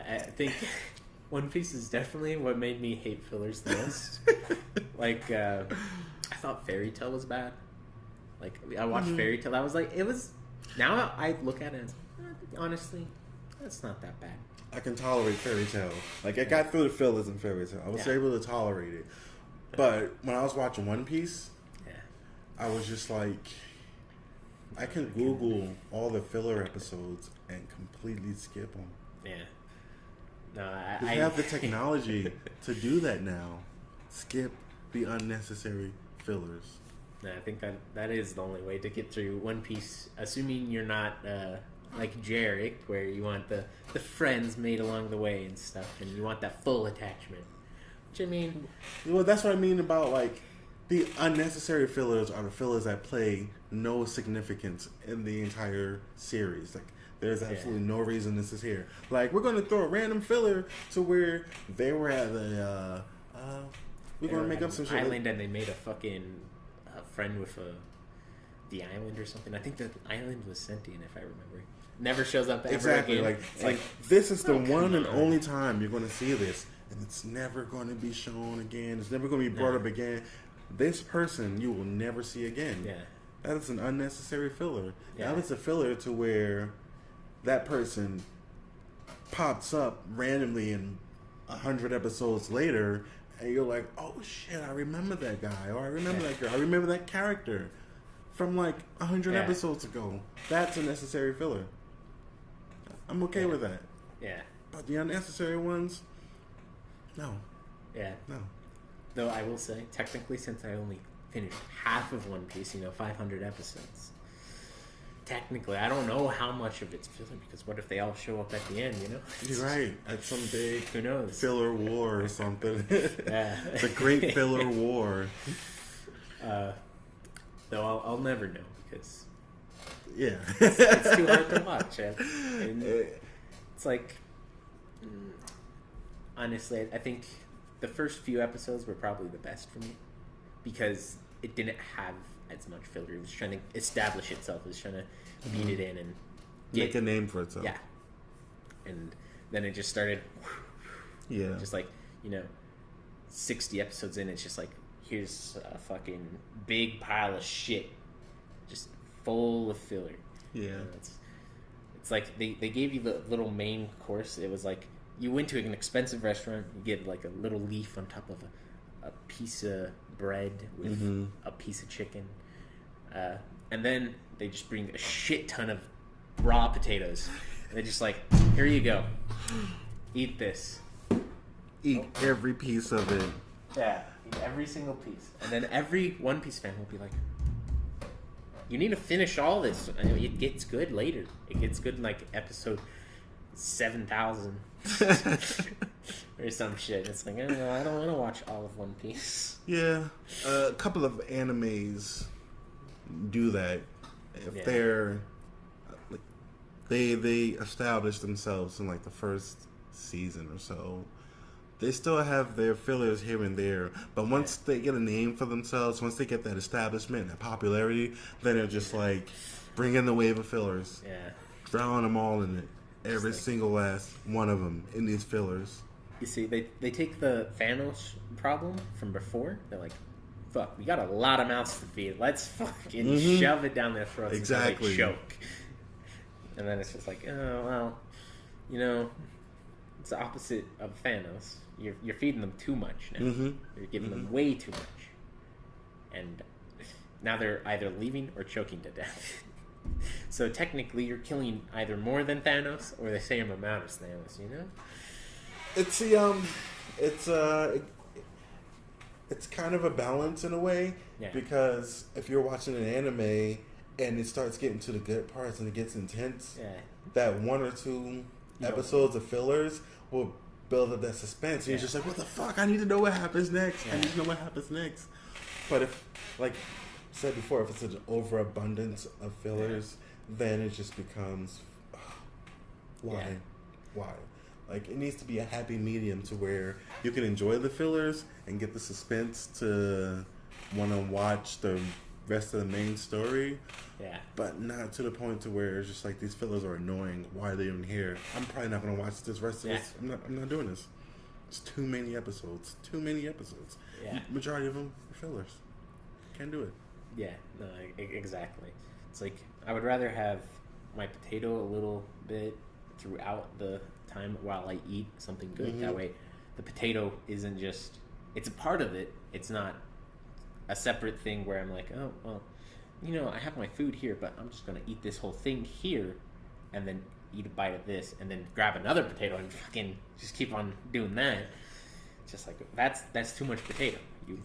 I think One Piece is definitely what made me hate fillers the most. Like, I thought Fairy Tail was bad. Like, I watched Fairy Tail. I was like, it was. Now I look at it and honestly, that's not that bad. I can tolerate Fairy Tail. Like, I got through the fillers in Fairy Tail. I was Yeah. able to tolerate it. But when I was watching One Piece, Yeah. I was just like, I can Google all the filler episodes and completely skip them. Yeah. No, We I have the technology to do that now. Skip the unnecessary fillers. No, I think that is the only way to get through One Piece, assuming you're not like Jarek, where you want the friends made along the way and stuff, and you want that full attachment. Which I mean, Well, that's what I mean about like the unnecessary fillers are the fillers that play no significance in the entire series. Like there's absolutely no reason this is here. Like we're going to throw a random filler to where they were at the we're going to make up some shit. island, and they made a fucking friend with the island or something. I think the island was sentient, if I remember. Never shows up ever Exactly. again. Like It's like this is the oh, come one and on. only time you're going to see this, and it's never going to be shown again. It's never going to be brought No. up again. This person you will never see again. yeah, That is an unnecessary filler. Yeah. That was a filler to where that person pops up randomly in 100 episodes later, and you're like, "Oh shit, I remember that guy, or I remember Yeah. that girl, I remember that character from like 100 Yeah. episodes ago." That's a necessary filler. I'm okay Yeah. with that. yeah, But the unnecessary ones, no, yeah. no. Though I will say, technically, since I only finished half of One Piece, 500 episodes. Technically, I don't know how much of it's filler, because what if they all show up at the end, You're right. At some big Who knows? filler war or something. Yeah. It's a great filler war. Though I'll never know, because Yeah. it's too hard to watch. And it's like, honestly, I think the first few episodes were probably the best for me, because it didn't have as much filler. It was trying to establish itself. It was trying to beat it in and Make a name for itself. yeah. And then it just started, Yeah. just like, 60 episodes in, it's just like, here's a fucking big pile of shit, just full of filler. Yeah. It's like they gave you the little main course. It was like you went to an expensive restaurant, you get like a little leaf on top of a piece of bread with a piece of chicken, and then they just bring a shit ton of raw potatoes. They're just like, here you go, eat this. Eat every piece of it. Yeah, eat every single piece. And then every One Piece fan will be like, you need to finish all this. I mean, it gets good later. It gets good in like episode 7,000 or some shit. It's like, I don't want to watch all of One Piece. Yeah, a couple of animes do that. If they're like, they establish themselves in like the first season or so. They still have their fillers here and there, but once they get a name for themselves, once they get that establishment, that popularity, then they're just like, bring in the wave of fillers. Yeah. Drown them all in it. Every single last one of them in these fillers. You see, they take the Thanos problem from before. They're like, fuck, we got a lot of mouths to feed. Let's fucking shove it down their throats until they choke. And then it's just like, oh, well, you know, it's the opposite of Thanos. You're feeding them too much now. You're giving them way too much. And now they're either leaving or choking to death. So technically you're killing either more than Thanos or the same amount as Thanos, you know? It's it's kind of a balance in a way, because if you're watching an anime and it starts getting to the good parts and it gets intense, that one or two episodes of fillers will build up that suspense. And you're just like, what the fuck? I need to know what happens next. I need to know what happens next. But if, like I said before, if it's an overabundance of fillers, then it just becomes, why? Why? Like, it needs to be a happy medium to where you can enjoy the fillers and get the suspense to want to watch the rest of the main story. Yeah. But not to the point to where it's just like, these fillers are annoying. Why are they even here? I'm probably not going to watch this rest of this. I'm not doing this. It's too many episodes. Yeah. Majority of them are fillers. Can't do it. Yeah, no, exactly. It's like, I would rather have my potato a little bit throughout the time while I eat something good. That way the potato isn't just, it's a part of it. It's not a separate thing where I'm like, oh, well, you know, I have my food here, but I'm just going to eat this whole thing here and then eat a bite of this and then grab another potato and fucking just keep on doing that. It's just like, that's too much potato. You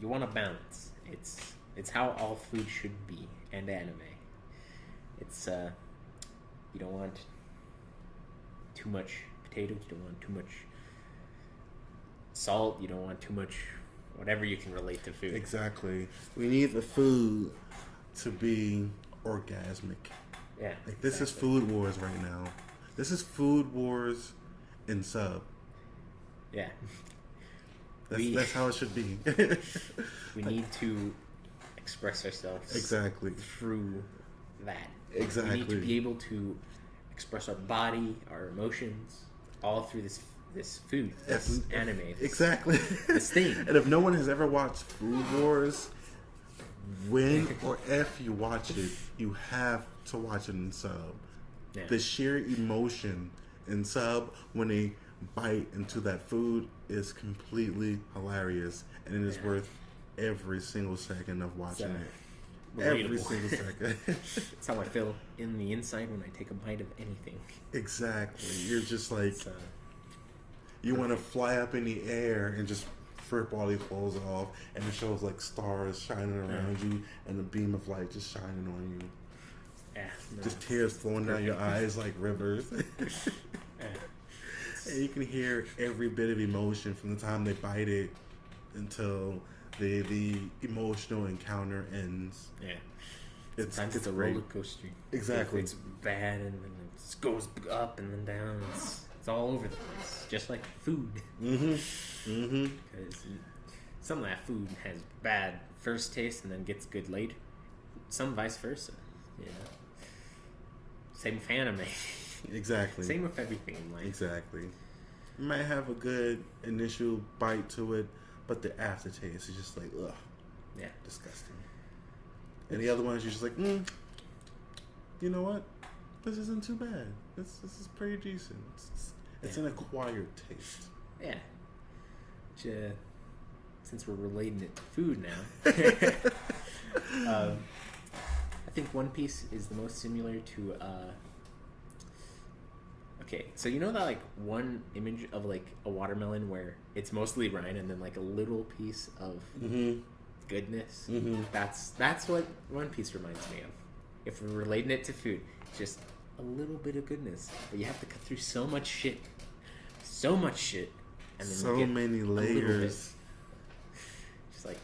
want a balance. It's how all food should be, and anime. It's you don't want too much potatoes, you don't want too much salt, you don't want too much whatever you can relate to food. Exactly. We need the food to be orgasmic. Yeah. Like, this is Food Wars right now. This is Food Wars in sub. Yeah. That's how it should be. We need to express ourselves through that. Exactly. We need to be able to express our body, our emotions, all through this food, this anime. This thing. And if no one has ever watched Food Wars, when or if you watch it, you have to watch it in sub. Yeah. The sheer emotion in sub when they bite into that food is completely hilarious, and it is worth every single second of watching it. Every single second. That's how I feel in the inside when I take a bite of anything. Exactly. You're just like, you want to fly up in the air and just rip all these clothes off, and it shows like stars shining around you and a beam of light just shining on you. Yeah. No. Just tears flowing down your eyes like rivers. And you can hear every bit of emotion from the time they bite it until the emotional encounter ends. Yeah. Sometimes it's a roller coaster. Exactly. It's bad and then it goes up and then down. It's all over the place. Just like food. Because some of that food has bad first taste and then gets good later. Some vice versa. You know? Same with anime. Exactly. Same with everything in life. Exactly. It might have a good initial bite to it, but the aftertaste is just like, ugh, Yeah. disgusting. And the other ones, you're just like, you know what? This isn't too bad. This is pretty decent. It's an acquired taste. Yeah. Which, since we're relating it to food now, I think One Piece is the most similar to. Okay, so you know that like one image of like a watermelon where it's mostly rind and then like a little piece of goodness. That's what One Piece reminds me of. If we're relating it to food, it's just a little bit of goodness, but you have to cut through so much shit, and then So you get many a little bit. layers. Just like,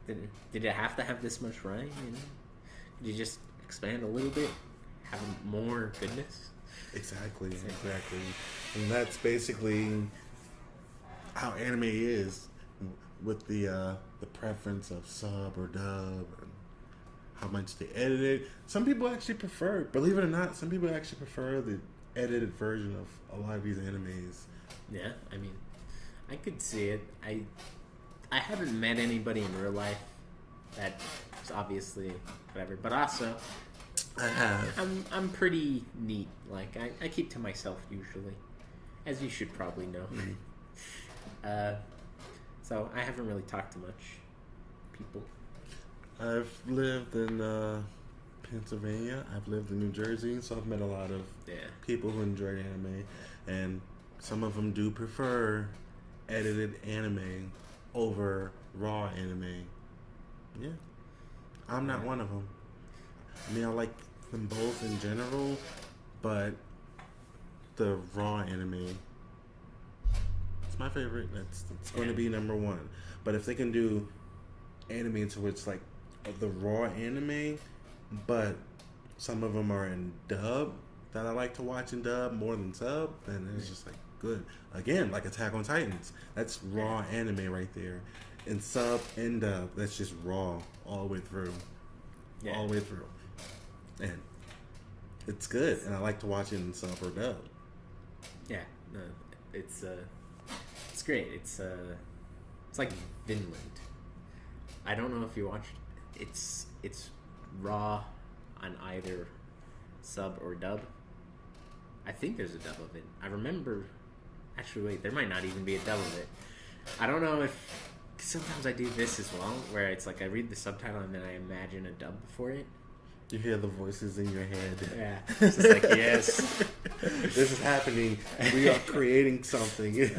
did it have to have this much rind? You know, could you just expand a little bit, have more goodness? Exactly. And that's basically how anime is, with the preference of sub or dub, and how much they edit it. Some people actually prefer, believe it or not, the edited version of a lot of these animes. Yeah, I mean, I could see it. I haven't met anybody in real life that is obviously whatever, but also I have. I'm pretty neat. Like I keep to myself usually, as you should probably know. So I haven't really talked to much people. I've lived in Pennsylvania. I've lived in New Jersey, so I've met a lot of people who enjoy anime, and some of them do prefer edited anime over raw anime. Yeah, I'm not one of them. I mean, I like them both in general, but the raw anime, it's my favorite. It's going to be number one. But if they can do anime to which like the raw anime, but some of them are in dub that I like to watch in dub more than sub, then it's just like good. Again, like Attack on Titans, that's raw anime right there. In sub and dub, that's just raw all the way through. Yeah. All the way through. And it's good, and I like to watch it in sub or dub. Yeah, no, it's great. It's like Vinland. I don't know if you watched. It's raw on either sub or dub. I think there's a dub of it. I remember. Actually, wait, there might not even be a dub of it. I don't know if. Sometimes I do this as well, where it's like I read the subtitle and then I imagine a dub for it. You hear the voices in your head. Yeah, it's just like yes, this is happening. We are creating something.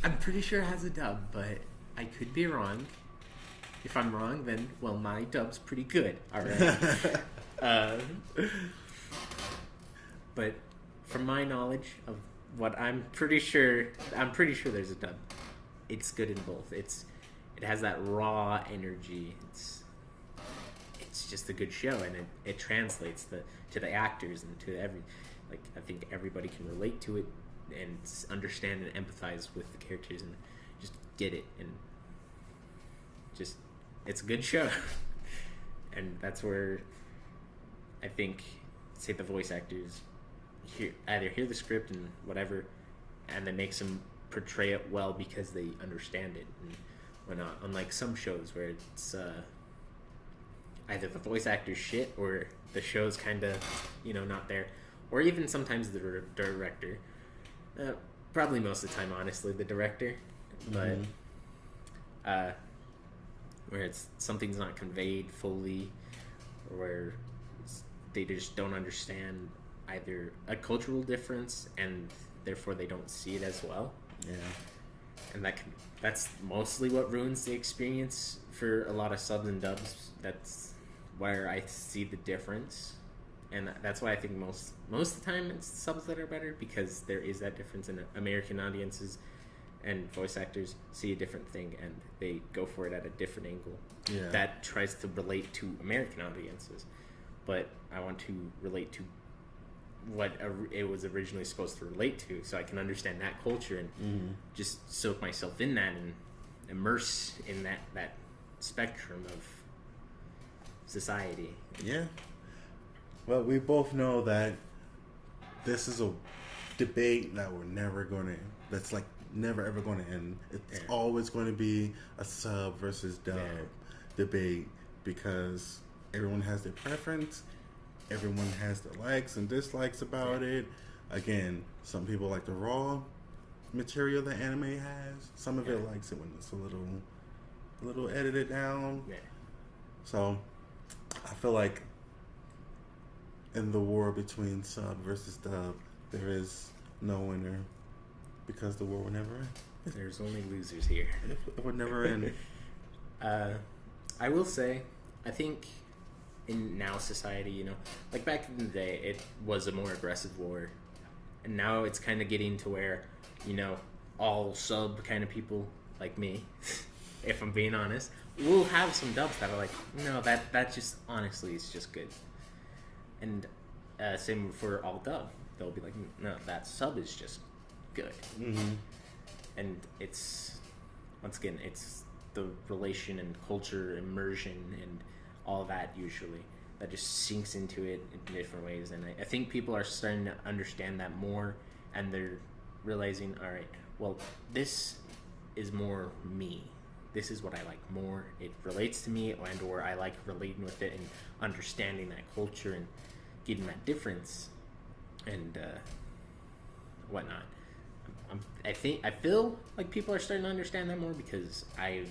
I'm pretty sure it has a dub, but I could be wrong. If I'm wrong, then well, my dub's pretty good. All right. But from my knowledge of what I'm pretty sure there's a dub. It's good in both. It has that raw energy. It's just a good show, and it translates to the actors and to I think everybody can relate to it and understand and empathize with the characters and just get it, and just it's a good show. And that's where I think, say, the voice actors either hear the script and whatever, and then makes them portray it well because they understand it, and whatnot. Unlike some shows where it's either the voice actor's shit or the show's kind of not there, or even sometimes the director. Probably most of the time, honestly, the director, but where it's something's not conveyed fully, or where they just don't understand either a cultural difference and therefore they don't see it as well. Yeah. And that's mostly what ruins the experience for a lot of subs and dubs. That's where I see the difference. And that's why I think most of the time it's subs that are better, because there is that difference in American audiences and voice actors see a different thing and they go for it at a different angle. Yeah. That tries to relate to American audiences. But I want to relate to what it was originally supposed to relate to, so I can understand that culture and just soak myself in that and immerse in that spectrum of society. Yeah. Well, we both know that this is a debate that we're never going to. That's like never ever going to end. It's always going to be a sub versus dub debate because everyone has their preference. Everyone has their likes and dislikes about it. Again, some people like the raw material that anime has. Some of it likes it when it's a little edited down. Yeah. So I feel like in the war between sub versus dub, there is no winner because the war will never end. There's only losers here. It would never end. I will say, I think in now society, you know, like back in the day, it was a more aggressive war, and now it's kind of getting to where, you know, all sub kind of people like me, if I'm being honest, will have some dubs that are like, no, that just honestly is just good, and same for all dub, they'll be like, no, that sub is just good, and it's once again, it's the relation and culture immersion and all that usually that just sinks into it in different ways, and I think people are starting to understand that more, and they're realizing, all right, well, this is more me, this is what I like more, it relates to me, and or I like relating with it and understanding that culture and getting that difference and whatnot. I feel like people are starting to understand that more because I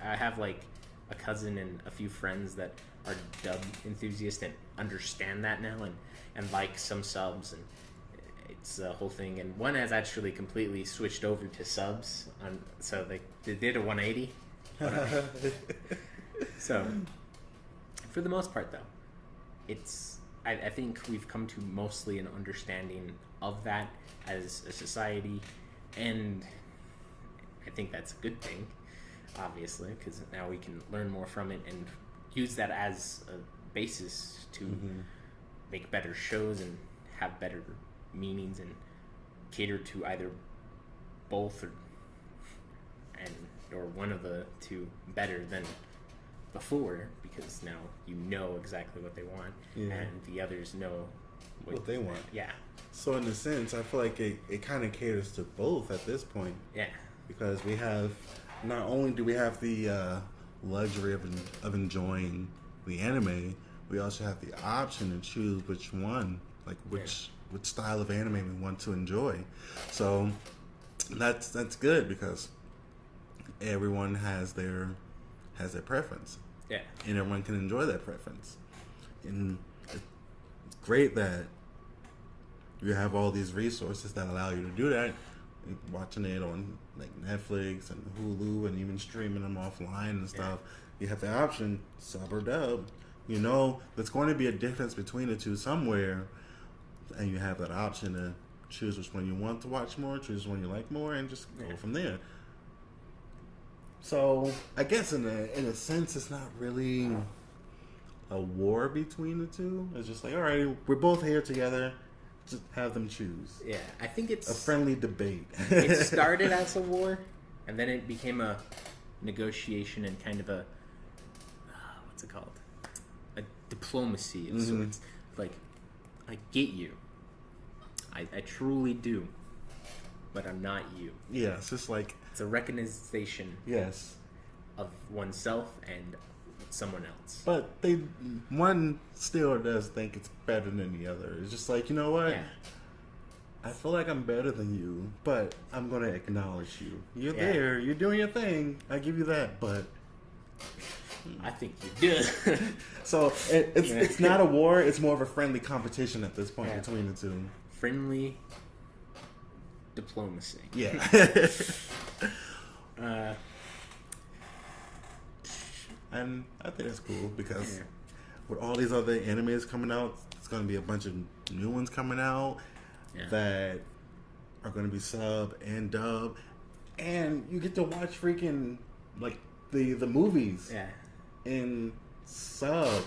have like a cousin and a few friends that are dub enthusiasts and understand that now and like some subs, and it's a whole thing. And one has actually completely switched over to subs, so they did a 180. So for the most part, though, I think we've come to mostly an understanding of that as a society, and I think that's a good thing, obviously, because now we can learn more from it and use that as a basis to make better shows and have better meanings and cater to either both or one of the two better than before, because now you know exactly what they want and the others know what they want. Yeah. So in a sense, I feel like it kind of caters to both at this point. Yeah. Because we have, not only do we have the luxury of enjoying the anime, we also have the option to choose which one, like which style of anime we want to enjoy. So that's good because everyone has their preference. Yeah. And everyone can enjoy that preference. And it's great that you have all these resources that allow you to do that. Watching it on like Netflix and Hulu and even streaming them offline and stuff. You have the option, sub or dub. You know there's going to be a difference between the two somewhere, and you have that option to choose which one you want to watch more, choose one you like more, and just go from there. So I guess in a sense, it's not really a war between the two. It's just like, all right, we're both here together. Just have them choose. Yeah, I think it's a friendly debate. It started as a war, and then it became a negotiation and kind of a what's it called? A diplomacy of sorts. Like, I get you. I truly do, but I'm not you. Yeah, it's just like it's a recognition. Yes. Of oneself and someone else. But one still does think it's better than the other. It's just like, you know what? Yeah. I feel like I'm better than you, but I'm going to acknowledge you. You're there. You're doing your thing. I give you that, but I think you do. So it's not a war. It's more of a friendly competition at this point between the two. Friendly diplomacy. Yeah. And I think that's cool because with all these other animes coming out, it's going to be a bunch of new ones coming out that are going to be sub and dub, and you get to watch freaking like the movies in sub.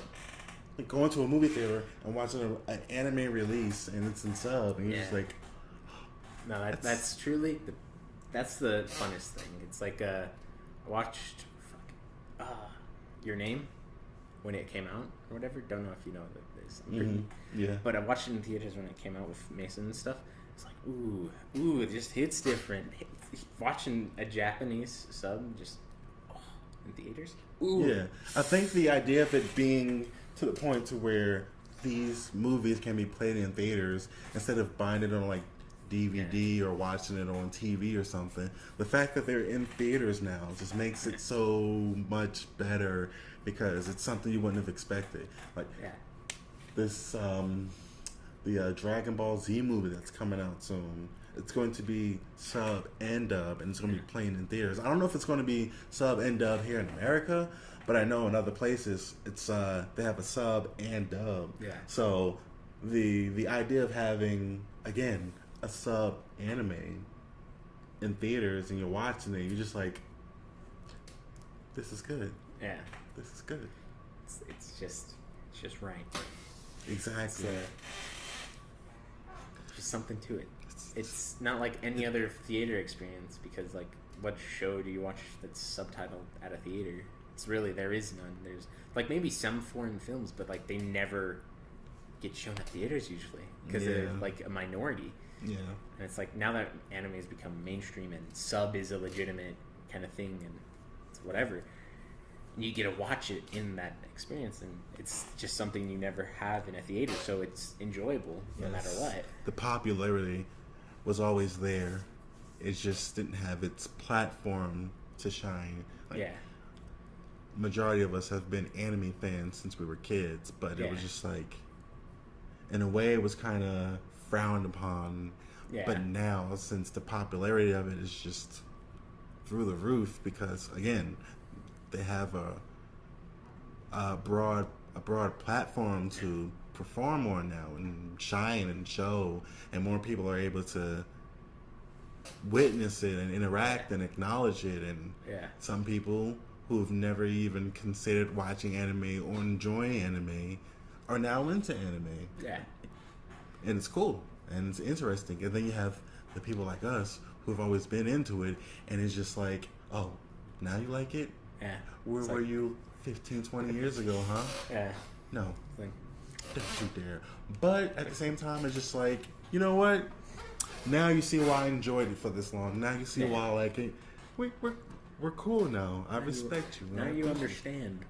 Like going to a movie theater and watching an anime release and it's in sub, and you're just like, no, that's truly that's the funnest thing. It's like I watched Your Name when it came out or whatever. Don't know if you know this. ridiculous. I'm pretty, Yeah. But I watched it in theaters when it came out with Mason and stuff. It's like, ooh, it just hits different. Watching a Japanese sub just in theaters. Ooh. Yeah, I think the idea of it being to the point to where these movies can be played in theaters instead of buying it on like DVD or watching it on TV or something. The fact that they're in theaters now just makes it so much better because it's something you wouldn't have expected. Like this, the Dragon Ball Z movie that's coming out soon. It's going to be sub and dub, and it's going to be playing in theaters. I don't know if it's going to be sub and dub here in America, but I know in other places it's they have a sub and dub. Yeah. So the idea of having again a sub anime in theaters and you're watching it, you're just like, this is good. Yeah. This is good. It's just right. Exactly. Just something to it. It's not like any other theater experience because, like, what show do you watch that's subtitled at a theater? It's really, there is none. There's, like, maybe some foreign films, but, like, they never get shown at theaters usually because they're, like, a minority. Yeah. And it's like, now that anime has become mainstream and sub is a legitimate kind of thing and it's whatever, you get to watch it in that experience, and it's just something you never have in a theater, so it's enjoyable no matter what. The popularity was always there. It just didn't have its platform to shine. Like, majority of us have been anime fans since we were kids, but it was just like, in a way, it was kind of frowned upon. Yeah. But now, since the popularity of it is just through the roof, because again, they have a broad platform to perform on now and shine and show, and more people are able to witness it and interact and acknowledge it. And some people who've never even considered watching anime or enjoying anime are now into anime. Yeah. And it's cool and it's interesting. And then you have the people like us who've always been into it, and it's just like, oh, now you like it? Yeah. Where were you 15, 20 years ago, huh? Yeah. No. Like, Don't you dare. But at the same time, it's just like, you know what? Now you see why I enjoyed it for this long. Now you see why I like it. We're cool now. I respect you. Now you understand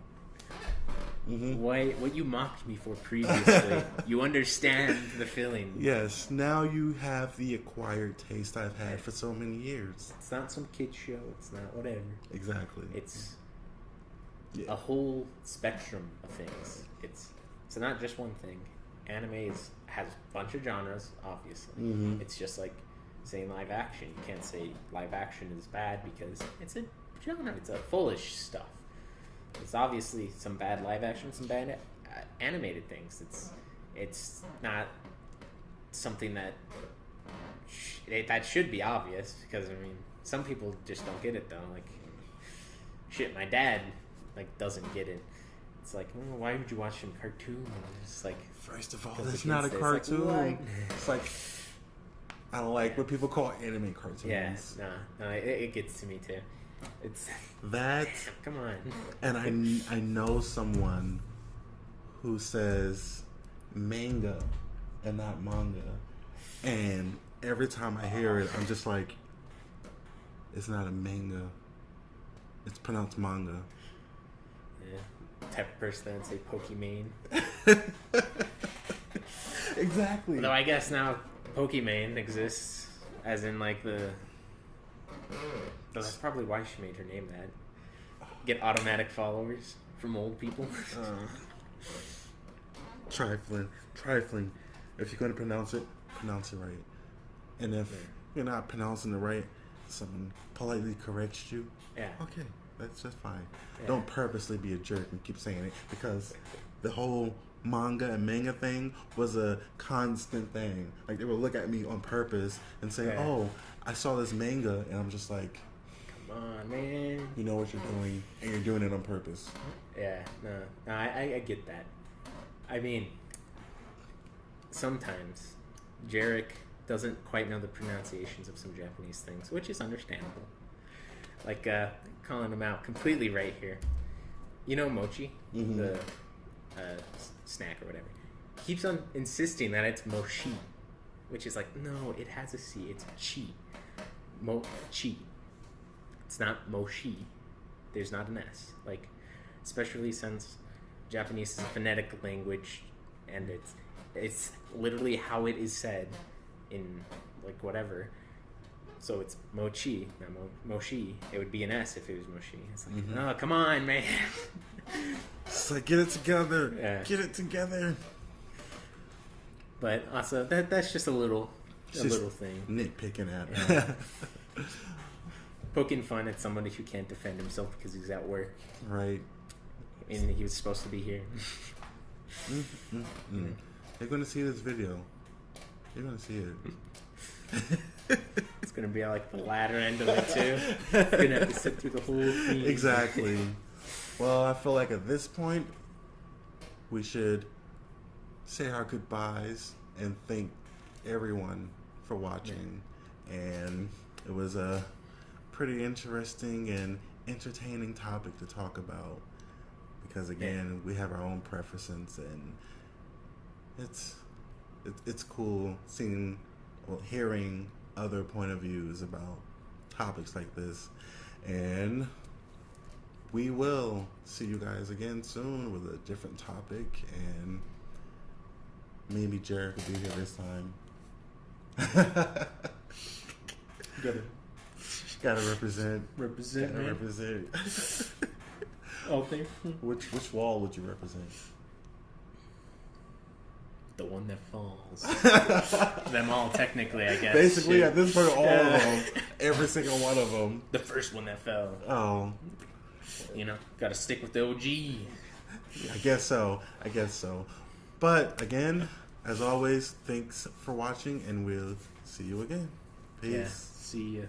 Mm-hmm. what you mocked me for previously. You understand the feeling. Yes. Now you have the acquired taste I've had for so many years. It's not some kid show. It's not whatever. Exactly. It's a whole spectrum of things. It's not just one thing. Anime has a bunch of genres, obviously. Mm-hmm. It's just like saying live action. You can't say live action is bad because it's a genre. It's a foolish stuff. There's obviously some bad live action, some bad animated things. It's not something that that should be obvious because, I mean, some people just don't get it though. Like, shit, my dad doesn't get it. It's like, oh, why would you watch some cartoon? And it's like, first of all, that's not a cartoon. It's like, I don't like what people call anime cartoons. Yeah, no, it gets to me too. It's that. Come on. And I know someone who says manga and not manga, and every time I hear it, I'm just like, it's not a manga. It's pronounced manga. Yeah. Type of person that would say Pokimane. Exactly. Though I guess now Pokimane exists, as in like the. That's probably why she made her name that. Get automatic followers from old people. Trifling. If you're going to pronounce it right. And if you're not pronouncing it right, someone politely corrects you. Yeah. Okay, that's just fine. Yeah. Don't purposely be a jerk and keep saying it, because the whole manga and manga thing was a constant thing. Like, they would look at me on purpose and say, oh, I saw this manga, and I'm just like, come on, man. You know what you're doing, and you're doing it on purpose. Yeah, no, I get that. I mean, sometimes Jarek doesn't quite know the pronunciations of some Japanese things, which is understandable. Like, calling him out completely right here. You know mochi? Mm-hmm. The snack or whatever. keeps on insisting that it's mochi, which is like, no, it has a C. It's chi. Mochi. It's not mochi. There's not an S. Like, especially since Japanese is a phonetic language, and it's literally how it is said in like whatever. So it's mochi, not mochi. It would be an S if it was mochi. It's like, oh, come on, man. It's like, get it together. Yeah. Get it together. But also, that's just a little Just thing. Nitpicking at. Yeah. Poking fun at somebody who can't defend himself because he's at work. Right. And he was supposed to be here. You're going to see this video. You're going to see it. It's going to be like the latter end of it, too. You're going to have to sit through the whole thing. Exactly. Well, I feel like at this point, we should say our goodbyes and thank everyone for watching. And it was a pretty interesting and entertaining topic to talk about. Because, again, we have our own preferences, and it's cool hearing other point of views about topics like this. And we will see you guys again soon with a different topic, and maybe Jared will be here this time. Gotta represent. Represent, Gotta man. represent. Out there. Which wall would you represent? The one that falls. Them all, technically, I guess. Basically, Shit. at this point, all of them. Every single one of them. The first one that fell. Oh, You know, gotta stick with the OG. I guess so. But again, as always, thanks for watching, and we'll see you again. Peace. Yeah. See ya.